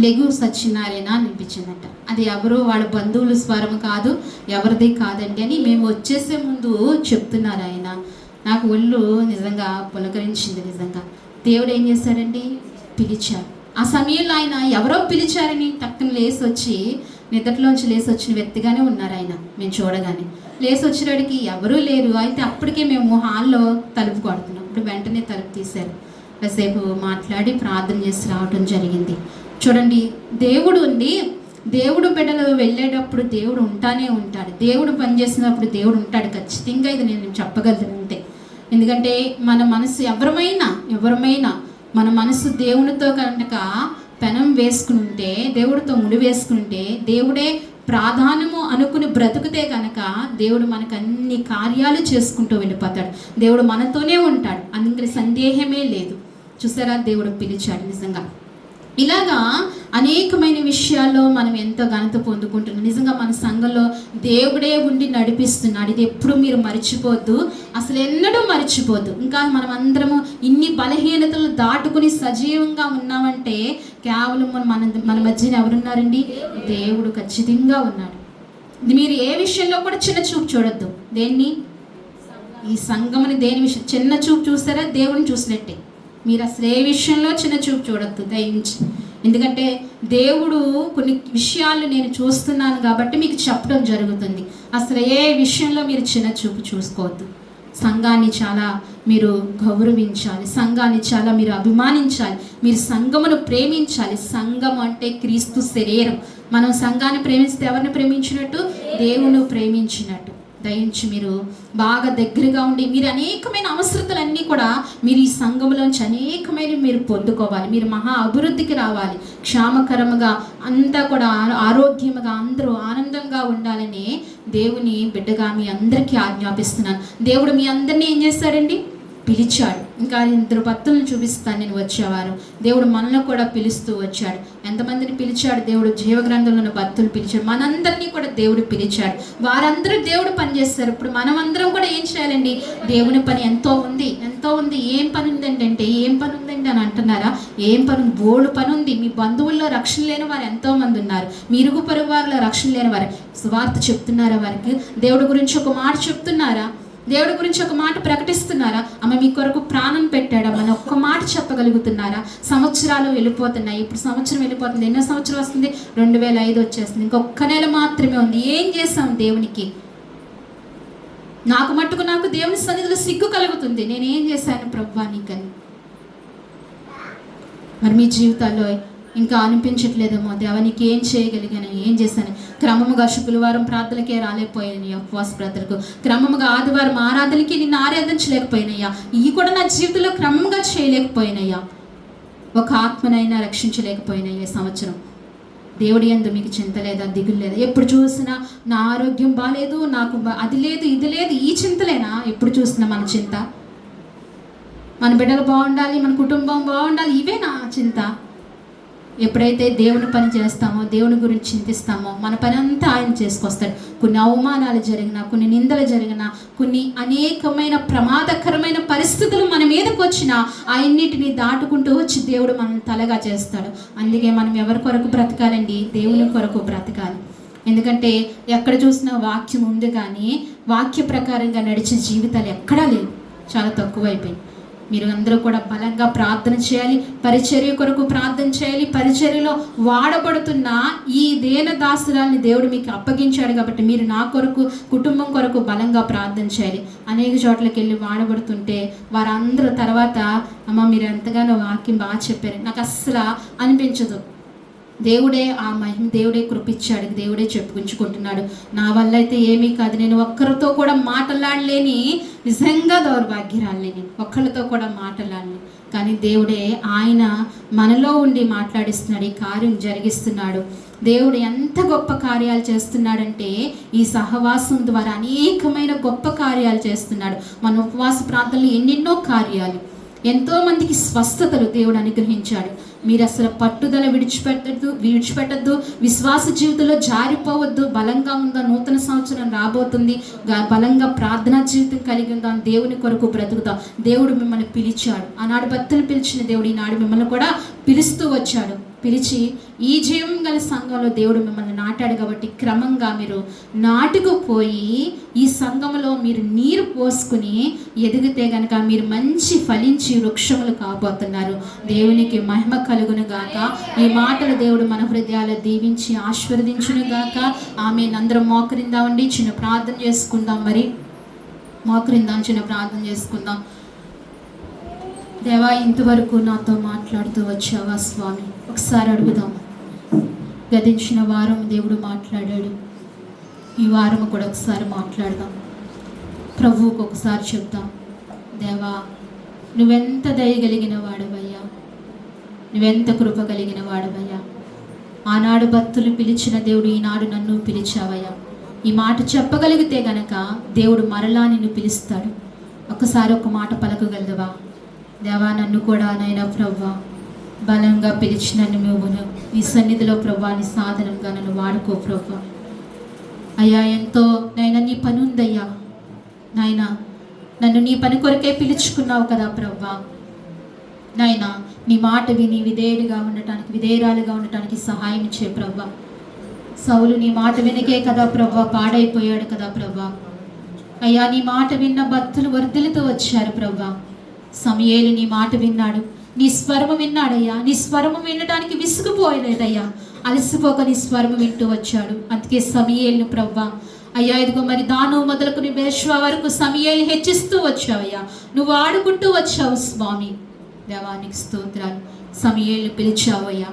S1: లెగు సత్యనారాయణ అనిపించిందంట. అది ఎవరు వాళ్ళ బంధువుల స్వరం కాదు, ఎవరిది కాదండి అని మేము వచ్చేసే ముందు చెప్తున్నారు ఆయన. నాకు ఒళ్ళు నిజంగా పులకరించింది. నిజంగా దేవుడు ఏం చేశాడండి, పిలిచారు. ఆ సమయంలో ఆయన ఎవరో పిలిచారని టక్కున లేచి వచ్చి, నిద్రలోంచి లేచి వచ్చిన వ్యక్తిగానే ఉన్నారు ఆయన. మేము చూడగానే లేచి వచ్చినడికి ఎవరూ లేరు. అయితే అప్పటికే మేము హాల్లో తలుపు కొడుతున్నాం. ఇప్పుడు వెంటనే తలుపు తీశారు. కాసేపు మాట్లాడి ప్రార్థన చేసి రావటం జరిగింది. చూడండి, దేవుడు ఉంది. దేవుడు బిడ్డలు వెళ్ళేటప్పుడు దేవుడు ఉంటానే ఉంటాడు. దేవుడు పనిచేసినప్పుడు దేవుడు ఉంటాడు. ఖచ్చితంగా ఇది నేను చెప్పగలను అంతే. ఎందుకంటే మన మనసు ఎవరమైనా మన మనసు దేవునితో కనుక పెనం వేసుకుని ఉంటే, దేవుడితో ముడి వేసుకుని ఉంటే, దేవుడే ప్రాధాన్యము అనుకుని బ్రతుకుతే కనుక దేవుడు మనకు అన్ని కార్యాలు చేసుకుంటూ వెళ్ళిపోతాడు. దేవుడు మనతోనే ఉంటాడు, అందుకని సందేహమే లేదు. చూసారా, దేవుడు పిలిచాడు. నిజంగా ఇలాగా అనేకమైన విషయాల్లో మనం ఎంతో ఘనత పొందుకుంటున్నాం. నిజంగా మన సంఘంలో దేవుడే ఉండి నడిపిస్తున్నాడు. ఇది ఎప్పుడు మీరు మర్చిపోద్దు, అసలు ఎన్నడూ మర్చిపోద్దు. ఇంకా మనం అందరము ఇన్ని బలహీనతలు దాటుకుని సజీవంగా ఉన్నామంటే కేవలం మన మధ్యన ఎవరున్నారండి? దేవుడు ఖచ్చితంగా ఉన్నాడు. మీరు ఏ విషయంలో కూడా చిన్న చూపు చూడొద్దు. దేన్ని? ఈ సంఘముని దేని విషయం చిన్న చూపు చూస్తారా, దేవుని చూసినట్టే. మీరు అసలు ఏ విషయంలో చిన్న చూపు చూడొద్దు దయించి. ఎందుకంటే దేవుడు కొన్ని విషయాలు నేను చూస్తున్నాను కాబట్టి మీకు చెప్పడం జరుగుతుంది. అసలు ఏ విషయంలో మీరు చిన్న చూపు చూసుకోవద్దు. సంఘాన్ని చాలా మీరు గౌరవించాలి, సంఘాన్ని చాలా మీరు అభిమానించాలి, మీరు సంఘమును ప్రేమించాలి. సంఘం అంటే క్రీస్తు శరీరం. మనం సంఘాన్ని ప్రేమిస్తే ఎవరిని ప్రేమించినట్టు? దేవుని ప్రేమించినట్టు. దయించి మీరు బాగా దగ్గరగా ఉండి మీరు అనేకమైన అవసరతలన్నీ కూడా మీరు ఈ సంఘంలోంచి అనేకమైన మీరు పొందుకోవాలి. మీరు మహా అభివృద్ధికి రావాలి. క్షేమకరముగా అంతా కూడా ఆరోగ్యముగా అందరూ ఆనందంగా ఉండాలని దేవుని బిడ్డగా మీ అందరికీ ఆజ్ఞాపిస్తున్నాను. దేవుడు మీ అందరినీ ఏం చేస్తాడండి? పిలిచాడు. ఇంకా 2 భక్తులను చూపిస్తాను నేను వచ్చేవారు. దేవుడు మనల్ని కూడా పిలుస్తూ వచ్చాడు. ఎంతమందిని పిలిచాడు దేవుడు? జీవగ్రంథంలో ఉన్న భక్తులు పిలిచాడు. మనందరినీ కూడా దేవుడు పిలిచాడు. వారందరూ దేవుడు పని చేస్తారు. ఇప్పుడు మనం అందరం కూడా ఏం చేయాలండి? దేవుని పని ఎంతో ఉంది. ఏం పని ఉందండి అంటే, ఏం పని ఉందండి అని అంటున్నారా? ఏం పని? బోల్డు పని ఉంది. మీ బంధువుల్లో రక్షణ లేని వారు ఎంతో మంది ఉన్నారు. మీ ఇరుగు పొరుగు వారిలో రక్షణ లేని వారు సువార్త చెప్తున్నారా? వారికి దేవుడి గురించి ఒక మాట చెప్తున్నారా? దేవుడి గురించి ఒక మాట ప్రకటిస్తున్నారా? అమ్మ మీ కొరకు ప్రాణం పెట్టాడమ్మ అని ఒక్క మాట చెప్పగలుగుతున్నారా? సంవత్సరాలు వెళ్ళిపోతున్నాయి. ఇప్పుడు సంవత్సరం వెళ్ళిపోతుంది. ఎన్నో సంవత్సరం వస్తుంది? 2005 వచ్చేస్తుంది. ఇంకొక నెల మాత్రమే ఉంది. ఏం చేస్తాం దేవునికి? నాకు దేవుని సన్నిధిలో సిగ్గు కలుగుతుంది. నేనేం చేశాను ప్రభువా నీకని? మరి మీ జీవితాల్లో ఇంకా అనిపించట్లేదేమో, దేవానికి ఏం చేయగలిగాను, ఏం చేశాను? క్రమముగా శుక్రవారం ప్రార్థనకే రాలేకపోయినాయ్యా, ఉపవాస ప్రార్థనకు. క్రమముగా ఆదివారం ఆరాధనకి నిన్ను ఆరాధించలేకపోయినయ్యా. ఇవి కూడా నా జీవితంలో క్రమంగా చేయలేకపోయినయ్యా. ఒక ఆత్మనైనా రక్షించలేకపోయినయ్యా. సంవత్సరం దేవుడి యందు మీకు చింత లేదా, దిగులు లేదా? ఎప్పుడు చూసినా నా ఆరోగ్యం బాగాలేదు, నాకు అది లేదు, ఇది లేదు, ఈ చింతలేనా? ఎప్పుడు చూసినా మన చింత? మన బిడ్డలు బాగుండాలి, మన కుటుంబం బాగుండాలి, ఇవే నా చింత. ఎప్పుడైతే దేవుని పని చేస్తామో, దేవుని గురించి చింతిస్తామో, మన పని అంతా ఆయన చేసుకొస్తాడు. కొన్ని అవమానాలు జరిగినా, కొన్ని నిందలు జరిగినా, కొన్ని అనేకమైన ప్రమాదకరమైన పరిస్థితులు మన మీదకి వచ్చినా ఆయన్నిటిని దాటుకుంటూ వచ్చి దేవుడు మనల్ని తలగా చేస్తాడు. అందుకే మనం ఎవరి కొరకు బ్రతకాలండి? దేవుని కొరకు బ్రతకాలి. ఎందుకంటే ఎక్కడ చూసినా వాక్యం ఉంది, కానీ వాక్య ప్రకారంగా నడిచే జీవితాలు ఎక్కడా లేవు, చాలా తక్కువైపోయింది. మీరు అందరూ కూడా బలంగా ప్రార్థన చేయాలి, పరిచర్య కొరకు ప్రార్థన చేయాలి. పరిచర్యలో వాడబడుతున్న ఈ దేనదాసురాల్ని దేవుడు మీకు అప్పగించాడు కాబట్టి మీరు నా కొరకు, కుటుంబం కొరకు బలంగా ప్రార్థన చేయాలి. అనేక చోట్లకి వెళ్ళి వాడబడుతుంటే వారందరూ తర్వాత, అమ్మ మీరు ఎంతగానో వాక్యం బాగా చెప్పారు, నాకు అస్సలు అనిపించదు, దేవుడే ఆ మహిమ దేవుడే కృపించాడు, దేవుడే చెప్పుకుంటున్నాడు. నా వల్ల అయితే ఏమీ కాదు, నేను ఒక్కరితో కూడా మాట్లాడలేని నిజంగా దౌర్భాగ్యరాలని, నేను ఒక్కరితో కూడా మాట్లాడలేని. కానీ దేవుడే ఆయన మనలో ఉండి మాట్లాడిస్తున్నాడు, ఈ కార్యం జరిగిస్తున్నాడు. దేవుడు ఎంత గొప్ప కార్యాలు చేస్తున్నాడంటే ఈ సహవాసం ద్వారా అనేకమైన గొప్ప కార్యాలు చేస్తున్నాడు. మన ఉపవాస ప్రాంతాల్లో ఎన్నెన్నో కార్యాలు, ఎంతోమందికి స్వస్థతలు దేవుడు అనుగ్రహించాడు. మీరు అసలు పట్టుదల విడిచిపెట్టద్దు, విశ్వాస జీవితంలో జారిపోవద్దు. బలంగా ఉందా, నూతన సంవత్సరం రాబోతుంది, బలంగా ప్రార్థనా జీవితం కలిగి ఉందా, దేవుని కొరకు బ్రతుకుతాం. దేవుడు మిమ్మల్ని పిలిచాడు, ఆనాడు భక్తులు పిలిచిన దేవుడు ఈనాడు మిమ్మల్ని కూడా పిలుస్తూ వచ్చాడు. పిలిచి ఈ జీవం గల సంఘంలో దేవుడు మిమ్మల్ని నాటాడు. కాబట్టి క్రమంగా మీరు నాటుకుపోయి ఈ సంఘంలో మీరు నీరు పోసుకుని ఎదిగితే కనుక మీరు మంచి ఫలించి వృక్షములు కాబోతున్నారు. దేవునికి మహిమ కలుగును గాక. ఈ మాటలు దేవుడు మన హృదయాలు దీవించి ఆశీర్వదించును గాక. ఆమె అందరం మోకరిందామండి, చిన్న ప్రార్థన చేసుకుందాం. మరి మోకరిందాం, చిన్న ప్రార్థన చేసుకుందాం. దేవా, ఇంతవరకు నాతో మాట్లాడుతూ వచ్చావా స్వామి? ఒకసారి అడుగుదాం. గతించిన వారం దేవుడు మాట్లాడాడు, ఈ వారం కూడా ఒకసారి మాట్లాడదాం. ప్రభువుకు ఒకసారి చెప్దాం, దేవా నువ్వెంత దయగలిగిన వాడవయ్యా, నువ్వెంత కృప కలిగిన వాడవయ్యా. ఆనాడు భక్తులు పిలిచిన దేవుడు ఈనాడు నన్ను పిలిచావయ్యా. ఈ మాట చెప్పగలిగితే గనక దేవుడు మరలా నిన్ను పిలుస్తాడు. ఒకసారి ఒక మాట పలకగలవా? దేవా, నన్ను కూడా నైనా ప్రవ్వా బలంగా పిలిచి నన్ను నువ్వును నీ సన్నిధిలో ప్రవ్వా నీ సాధనంగా నన్ను వాడుకో ప్రవ్వా. అయ్యా, ఎంతో నైనా నీ పని ఉందయ్యా నాయనా, నన్ను నీ పని కొరకే పిలుచుకున్నావు కదా ప్రవ్వా. నాయనా, నీ మాట విని విధేయురాలుగా ఉండటానికి సహాయం చే ప్రవ్వా. సౌలు నీ మాట వినకే కదా ప్రవ్వా పాడైపోయాడు కదా ప్రవ్వా. అయ్యా, నీ మాట విన్న భక్తులు వర్ధిల్లుతూ వచ్చారు ప్రవ్వా. సమూయేలు నీ మాట విన్నాడు, నీ స్వరము విన్నాడయ్యా. నీ స్వరము వినడానికి విసుగుపోయలేదయ్యా, అలసిపోక నీ స్వరము వింటూ వచ్చాడు. అందుకే సమూయేలును ప్రవ్వా అయ్యా ఇదిగో మరి దాను మొదలుకుని బెర్షెబా వరకు సమూయేలు హెచ్చిస్తూ వచ్చావయ్యా, నువ్వు ఆడుకుంటూ వచ్చావు స్వామి. దేవానికి స్తోత్రాలు. సమూయేలును పిలిచావయ్యా.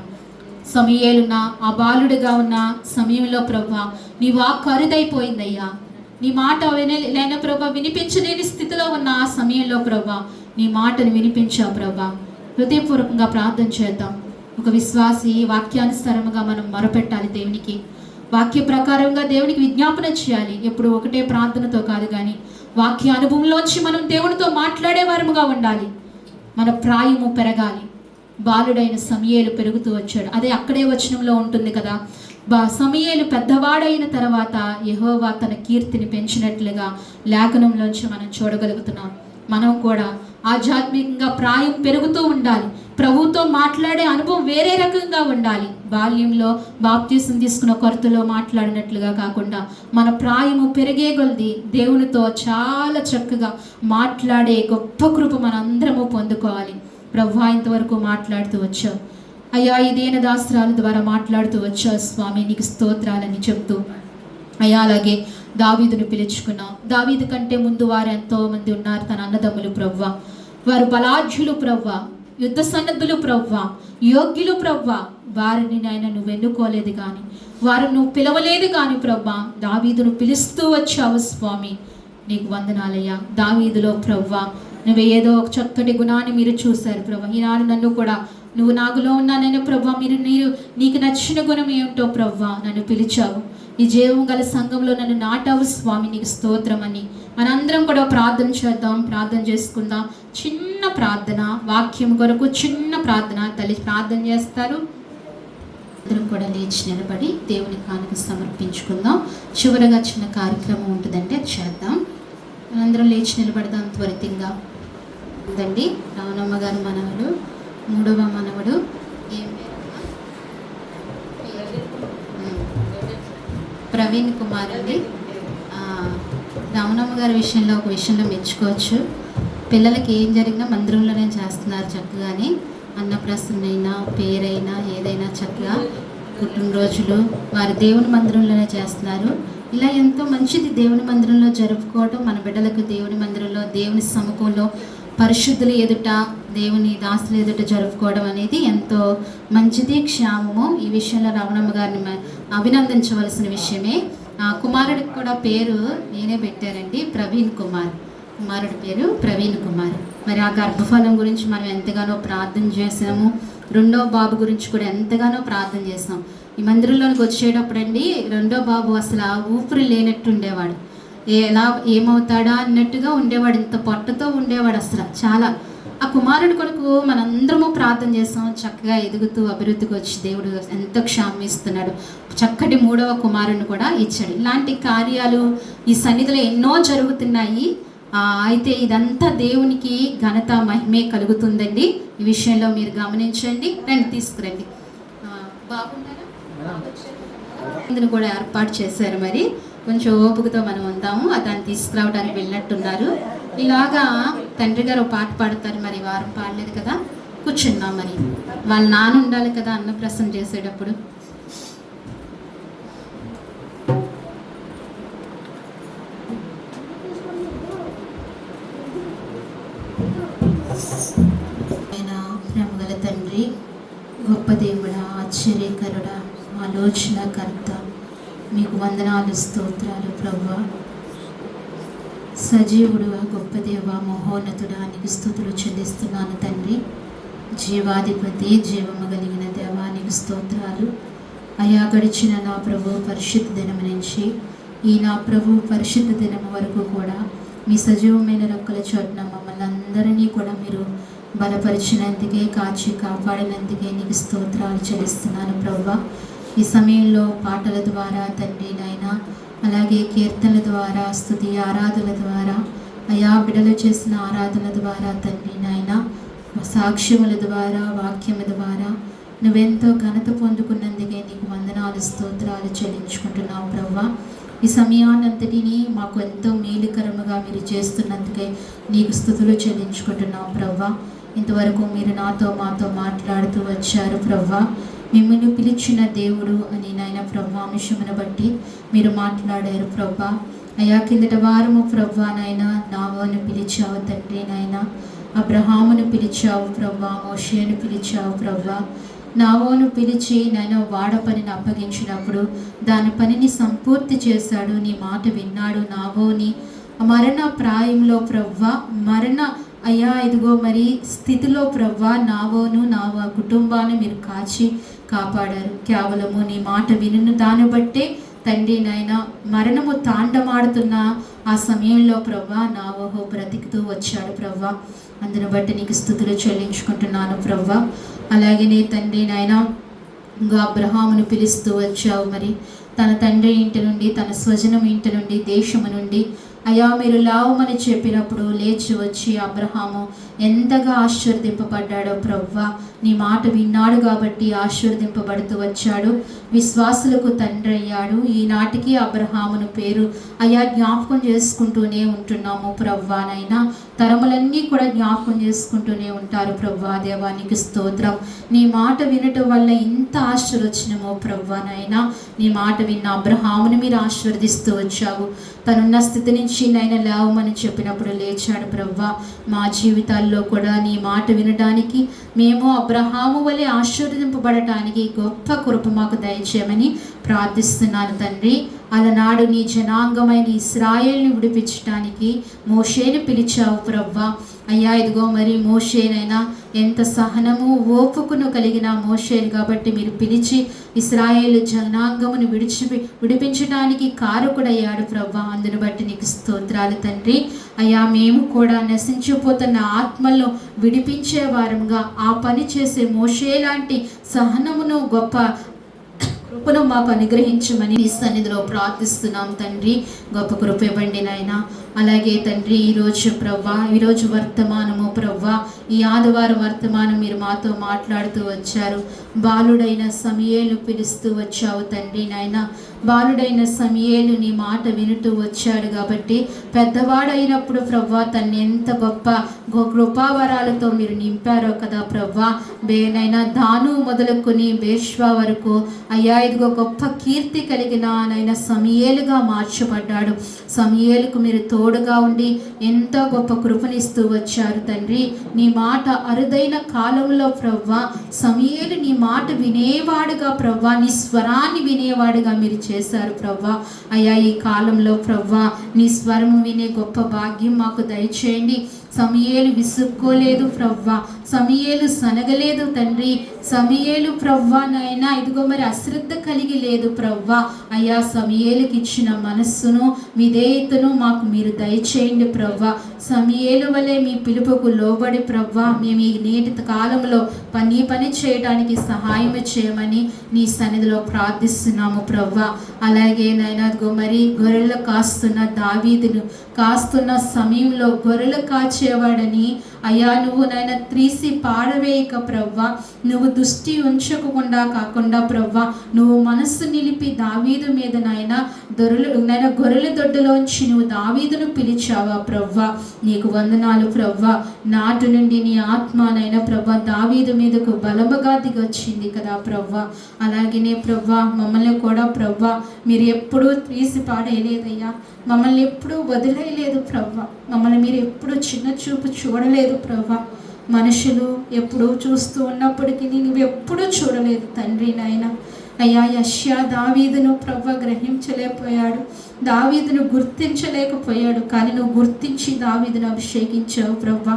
S1: సమూయేలు నా ఆ బాలుడుగా ఉన్న సమయంలో ప్రవ్వా నీ వాక్కు అరుదైపోయిందయ్యా. నీ మాట లేన ప్రభా వినిపించలేని స్థితిలో ఉన్న ఆ సమయంలో ప్రభా నీ మాటను వినిపించావు ప్రభా. హృదయపూర్వకంగా ప్రార్థన చేద్దాం. ఒక విశ్వాసి వాక్యానుసారముగా మనం మొరపెట్టాలి దేవునికి. వాక్య ప్రకారంగా దేవునికి విజ్ఞాపన చేయాలి. ఎప్పుడు ఒకటే ప్రార్థనతో కాదు, కానీ వాక్య అనుభవంలోంచి మనం దేవునితో మాట్లాడే వారముగా ఉండాలి. మన ప్రాయము పెరగాలి. బాలుడైన సమూయేలు పెరుగుతూ వచ్చాడు. అదే అక్కడే వచనంలో ఉంటుంది కదా, సమూయేలు పెద్దవాడైన తర్వాత యెహోవా తన కీర్తిని పెంచినట్లుగా లేఖనంలోంచి మనం చూడగలుగుతున్నాం. మనం కూడా ఆధ్యాత్మికంగా ప్రాయం పెరుగుతూ ఉండాలి. ప్రభువుతో మాట్లాడే అనుభవం వేరే రకంగా ఉండాలి. బాల్యంలో బాప్తీసం తీసుకున్న కొరతలో మాట్లాడినట్లుగా కాకుండా మన ప్రాయము పెరిగే కొలది దేవునితో చాలా చక్కగా మాట్లాడే గొప్ప కృప మనందరము పొందుకోవాలి. ప్రభువా ఇంతవరకు మాట్లాడుతూ వచ్చావు అయ్యా, ఈ దీనదాస్త్రాల ద్వారా మాట్లాడుతూ వచ్చావు స్వామి, నీకు స్తోత్రాలని చెప్తూ అయ్యా. అలాగే దావీదును పిలుచుకున్నాం. దావీదు కంటే ముందు వారు ఎంతో మంది ఉన్నారు, తన అన్నదమ్ములు ప్రవ్వా. వారు బలాఢ్యులు ప్రవ్వా, యుద్ధ సన్నద్ధులు ప్రవ్వా, యోగ్యులు ప్రవ్వా. వారిని నాయన నువ్వు ఎన్నుకోలేదు కానీ, వారు నువ్వు పిలవలేదు కానీ ప్రవ్వా, దావీదును పిలుస్తూ వచ్చావు స్వామి. నీకు వందనాలయ్యా. దావీదులో ప్రవ్వా నువ్వు ఏదో ఒక చక్కటి గుణాన్ని మీరు చూశారు ప్రవ్వా. ఈనాడు నన్ను కూడా నువ్వు నాకులో ఉన్నానైనా ప్రవ్వా, నీకు నచ్చిన గుణం ఏమిటో ప్రవ్వా నన్ను పిలిచావు. ఈ జీవం గల సంఘంలో నన్ను నాటావు స్వామి, నీకు స్తోత్రం అని మనందరం కూడా ప్రార్థన చేద్దాం. ప్రార్థన చేసుకుందాం. చిన్న ప్రార్థన, వాక్యం కొరకు చిన్న ప్రార్థన. తల్లి ప్రార్థన చేస్తారు. అందరం కూడా లేచి నిలబడి దేవుని కానుక సమర్పించుకుందాం. చివరగా చిన్న కార్యక్రమం ఉంటుందంటే చేద్దాం. మనందరం లేచి నిలబడదాం త్వరితంగా. ఉందండి రావణమ్మ గారు మనవడు, 3వ మనవడు. ఏం ప్రవీణ్ కుమార్ అండి. రావణమ్మ గారి విషయంలో ఒక విషయంలో మెచ్చుకోవచ్చు. పిల్లలకి ఏం జరిగినా మందిరంలోనే చేస్తున్నారు చక్కగానే. అన్నప్రాసనైనా పేరైనా ఏదైనా చక్కగా పుట్టినరోజులు వారి దేవుని మందిరంలోనే చేస్తున్నారు. ఇలా ఎంతో మంచిది దేవుని మందిరంలో జరుపుకోవడం. మన బిడ్డలకు దేవుని మందిరంలో దేవుని సముఖంలో పరిశుద్ధులు ఎదుట దేవుని దాసుల ఎదుట జరుపుకోవడం అనేది ఎంతో మంచిది, క్షేమము. ఈ విషయంలో రమణమ్మ గారిని అభినందించవలసిన విషయమే. కుమారుడికి కూడా పేరు నేనే పెట్టానండి, ప్రవీణ్ కుమార్. కుమారుడి పేరు ప్రవీణ్ కుమార్. మరి ఆ గర్భఫలం గురించి మనం ఎంతగానో ప్రార్థన చేసాము. రెండో బాబు గురించి కూడా ఎంతగానో ప్రార్థన చేసాం. ఈ మందిరంలోనికి వచ్చేటప్పుడు అండి, రెండో బాబు అసలు ఊపిరి లేనట్టు ఉండేవాడు. ఏమవుతాడా అన్నట్టుగా ఉండేవాడు. ఇంత పొట్టతో ఉండేవాడు అసలు చాలా. ఆ కుమారుడి కొరకు మనందరము ప్రార్థన చేస్తాం. చక్కగా ఎదుగుతూ అభివృద్ధికి వచ్చి దేవుడు ఎంతో క్షేమం ఇస్తున్నాడు. చక్కటి 3వ కుమారుని కూడా ఇచ్చాడు. ఇలాంటి కార్యాలు ఈ సన్నిధిలో ఎన్నో జరుగుతున్నాయి. అయితే ఇదంతా దేవునికి ఘనత మహిమే కలుగుతుందండి. ఈ విషయంలో మీరు గమనించండి. రండి, తీసుకురండి. బాగున్నారా? ఇందును కూడా ఏర్పాటు చేశారు. మరి కొంచెం ఓపికతో మనం ఉందాము. అతన్ని తీసుకురావడానికి వెళ్ళినట్టున్నారు. ఇలాగా తండ్రి గారు పాట పాడతారు. మరి వారం పాడలేదు కదా, కూర్చున్నాం. మరి వాళ్ళ నాన్న ఉండాలి కదా అన్నప్రసన్న చేసేటప్పుడు. ఆయన ప్రేమగల తండ్రి, గొప్ప దేవుడా, ఆశ్చర్యకరుడా, ఆలోచనకర్త, మీకు వందనాలు, స్తోత్రాలు ప్రభువా. సజీవుడు, గొప్ప దేవ, మహోన్నతుడా, నీకు స్తుతులు చెల్లిస్తున్నాను తండ్రి. జీవాధిపతి, జీవము కలిగిన దేవానికి స్తోత్రాలు అయా. గడిచిన నా ప్రభు పరిశుద్ధ దినం నుంచి ఈ నా ప్రభు పరిశుద్ధ దినం వరకు కూడా మీ సజీవమైన రెక్కల చోటున మమ్మల్ని అందరినీ కూడా మీరు బలపరిచినందుకే, కాచి కాపాడినందుకే నీకు స్తోత్రాలు చెల్లిస్తున్నాను ప్రభువా. ఈ సమయంలో పాటల ద్వారా తండ్రి నాయన, అలాగే కీర్తనల ద్వారా, స్తుతి ఆరాధనల ద్వారా, అయా బిడలు చేసిన ఆరాధన ద్వారా తండ్రి నాయన, సాక్ష్యముల ద్వారా, వాక్యముల ద్వారా నువ్వెంతో ఘనత పొందుకున్నందుకే నీకు వందనాలు, స్తోత్రాలు చెల్లించుకుంటున్నావు ప్రభువా. ఈ సమయాన్నంతటినీ మాకు ఎంతో మేలుకరముగా మీరు చేస్తున్నందుకే నీకు స్తుతులు చెల్లించుకుంటున్నావు ప్రభువా. ఇంతవరకు మీరు మాతో మాట్లాడుతూ వచ్చారు ప్రభువా. మిమ్మల్ని పిలిచిన దేవుడు అని నాయన ప్రభువా, అంశమును బట్టి మీరు మాట్లాడారు ప్రభువా. అయా కిందట వారము ప్రభువా నాయన నావోను పిలిచావు తండ్రి నాయన, అబ్రహామును పిలిచావు ప్రభువా, మోషేను పిలిచావు ప్రభువా. నావోను పిలిచి నాయన వాడ పనిని అప్పగించినప్పుడు దాని పనిని సంపూర్తి చేశాడు. నీ మాట విన్నాడు. నావోని మరణ ప్రాయంలో ప్రభువా, అయ్యా ఇదిగో మరి స్థితిలో ప్రభువా నావోను కుటుంబాన్ని మీరు కాపాడారు. కేవలము నీ మాట విను దాన్ని బట్టే తండ్రి నాయన మరణము తాండమాడుతున్న ఆ సమయంలో ప్రభువా నావోహో బ్రతికుతూ వచ్చాడు ప్రభువా. అందును బట్టి నీకు స్తుతులు చెల్లించుకుంటున్నాను ప్రభువా. అలాగే తండ్రి నాయన ఇంకా అబ్రహామును పిలుస్తూ వచ్చావు. మరి తన తండ్రి ఇంటి నుండి, తన స్వజనం ఇంటి నుండి, దేశము నుండి అయ్యా మీరు లావమని చెప్పినప్పుడు లేచి వచ్చి అబ్రహాము ఎంతగా ఆశీర్వదింపబడ్డాడో ప్రభువా. నీ మాట విన్నాడు కాబట్టి ఆశీర్వదింపబడుతూ వచ్చాడు. విశ్వాసులకు తండ్రి అయ్యాడు. ఈనాటికి అబ్రహామును పేరు అయ్యా జ్ఞాపకం చేసుకుంటూనే ఉంటున్నాము ప్రభువానైనా. తరములన్నీ కూడా జ్ఞాపకం చేసుకుంటూనే ఉంటారు ప్రభువా. దేవానికి స్తోత్రం. నీ మాట వినటం వల్ల ఇంత ఆశీర్వచనమో ప్రభువానైనా. నీ మాట విన్న అబ్రహామును మీరు ఆశీర్వదిస్తూ వచ్చావు. తనున్న స్థితి నుంచి నైనా లేవమని చెప్పినప్పుడు లేచాడు ప్రభువా. మా జీవితాల్లో కూడా నీ మాట వినడానికి, మేము అబ్రహాము వలె ఆశీర్వదింపబడటానికి గొప్ప కృప మాకు దయచేయమని ప్రార్థిస్తున్నాను తండ్రి. అలనాడు నీ జనాంగమైన ఇశ్రాయేలుని విడిపించడానికి మోషేని పిలిచావు ప్రభువా. అయ్యా ఇదిగో మరి మోషేనైనా ఎంత సహనము ఓపుకును కలిగిన మోషేని కాబట్టి మీరు పిలిచి ఇశ్రాయేలు జనాంగమును విడిపించడానికి కారకుడయ్యాడు ప్రభువా. అందును బట్టి నీకు స్తోత్రాలు తండ్రి. అయ్యా మేము కూడా నశించిపోతున్న ఆత్మలను విడిపించే వారంగా ఆ పని చేసే మోషే లాంటి సహనమును గొప్ప కృపను మాకు అనుగ్రహించమని ఈ సన్నిధిలో ప్రార్థిస్తున్నాం తండ్రి. గొప్ప కృప ఇవ్వండి నాయన. అలాగే తండ్రి ఈరోజు ప్రవ్వా, ఈరోజు వర్తమానము ప్రవ్వా, ఈ ఆదివారం వర్తమానం మీరు మాతో మాట్లాడుతూ వచ్చారు. బాలుడైన సమయేలు పిలుస్తూ వచ్చావు తండ్రి నాయన. బాలుడైన సమయేలు నీ మాట వినుతూ వచ్చాడు కాబట్టి పెద్దవాడైనప్పుడు ప్రవ్వా తన్ని ఎంత గొప్ప కృపావరాలతో మీరు నింపారో కదా ప్రవ్వా. నైనా దాను మొదలుకొని బేష్వా వరకు అయ్యా ఇదిగో గొప్ప కీర్తి కలిగిన నైనా సమయేలుగా మార్చబడ్డాడు. సమయేలుకు మీరు తోడుగా ఉండి ఎంతో గొప్ప కృపనిస్తూ వచ్చారు తండ్రి. నీ మాట అరుదైన కాలంలో ప్రవ్వా సమూయేలు నీ మాట వినేవాడుగా ప్రవ్వా, నీ స్వరాన్ని వినేవాడుగా మీరు చేశారు ప్రవ్వా. అయ్యా ఈ కాలంలో ప్రవ్వా నీ స్వరము వినే గొప్ప భాగ్యం మాకు దయచేయండి. సమూయేలు విసుక్కోలేదు ప్రవ్వా, సమూయేలు సనగలేదు తండ్రి. సమూయేలు ప్రవ్వా నాయనా ఇదిగో మరి అశ్రద్ధ కలిగి లేదు ప్రవ్వా. అయ్యా సమూయేలుకి ఇచ్చిన మనస్సును విధేయతను మాకు మీరు దయచేయండి ప్రవ్వా. సమూయేలు వలె మీ పిలుపుకు లోబడి ప్రవ్వా మేము ఈ నేటి కాలంలో పని చేయడానికి సహాయం చేయమని నీ సన్నిధిలో ప్రార్థిస్తున్నాము ప్రవ్వా. అలాగే నాయనా ఇదిగో మరి గొర్రెలు కాస్తున్న దావీదును కాస్తున్న సమయంలో గొర్రెలు కాచేవాడని అయ్యా నువ్వు నాయన త్రీసి పాడవేయక ప్రవ్వా, నువ్వు దృష్టి ఉంచకుండా కాకుండా ప్రవ్వా నువ్వు మనస్సు నిలిపి దావీదు మీద నాయన గొర్రెల దొడ్డులోంచి నువ్వు దావీదును పిలిచావా ప్రవ్వా. నీకు వందనాలు ప్రవ్వా. నాటు నుండి నీ ఆత్మనైనా ప్రవ్వా దావీదు మీదకు బలముగా దిగొచ్చింది కదా ప్రవ్వా. అలాగనే ప్రవ్వా మమ్మల్ని కూడా ప్రవ్వా మీరు ఎప్పుడూ తీసి పాడేయలేదయ్యా, మమ్మల్ని ఎప్పుడూ వదిలేయలేదు ప్రవ్వా. మమ్మల్ని మీరు ఎప్పుడూ చిన్న చూపు చూడలేదు ప్రవ్వా. మనుషులు ఎప్పుడూ చూస్తూ ఉన్నప్పటికీ నువ్వు ఎప్పుడూ చూడలేదు తండ్రి నాయన. అయ్యా యెషయా దావీదును ప్రవ్వ గ్రహించలేకపోయాడు, దావీదును గుర్తించలేకపోయాడు, కానీ నువ్వు గుర్తించి దావీదును అభిషేకించావు ప్రవ్వ.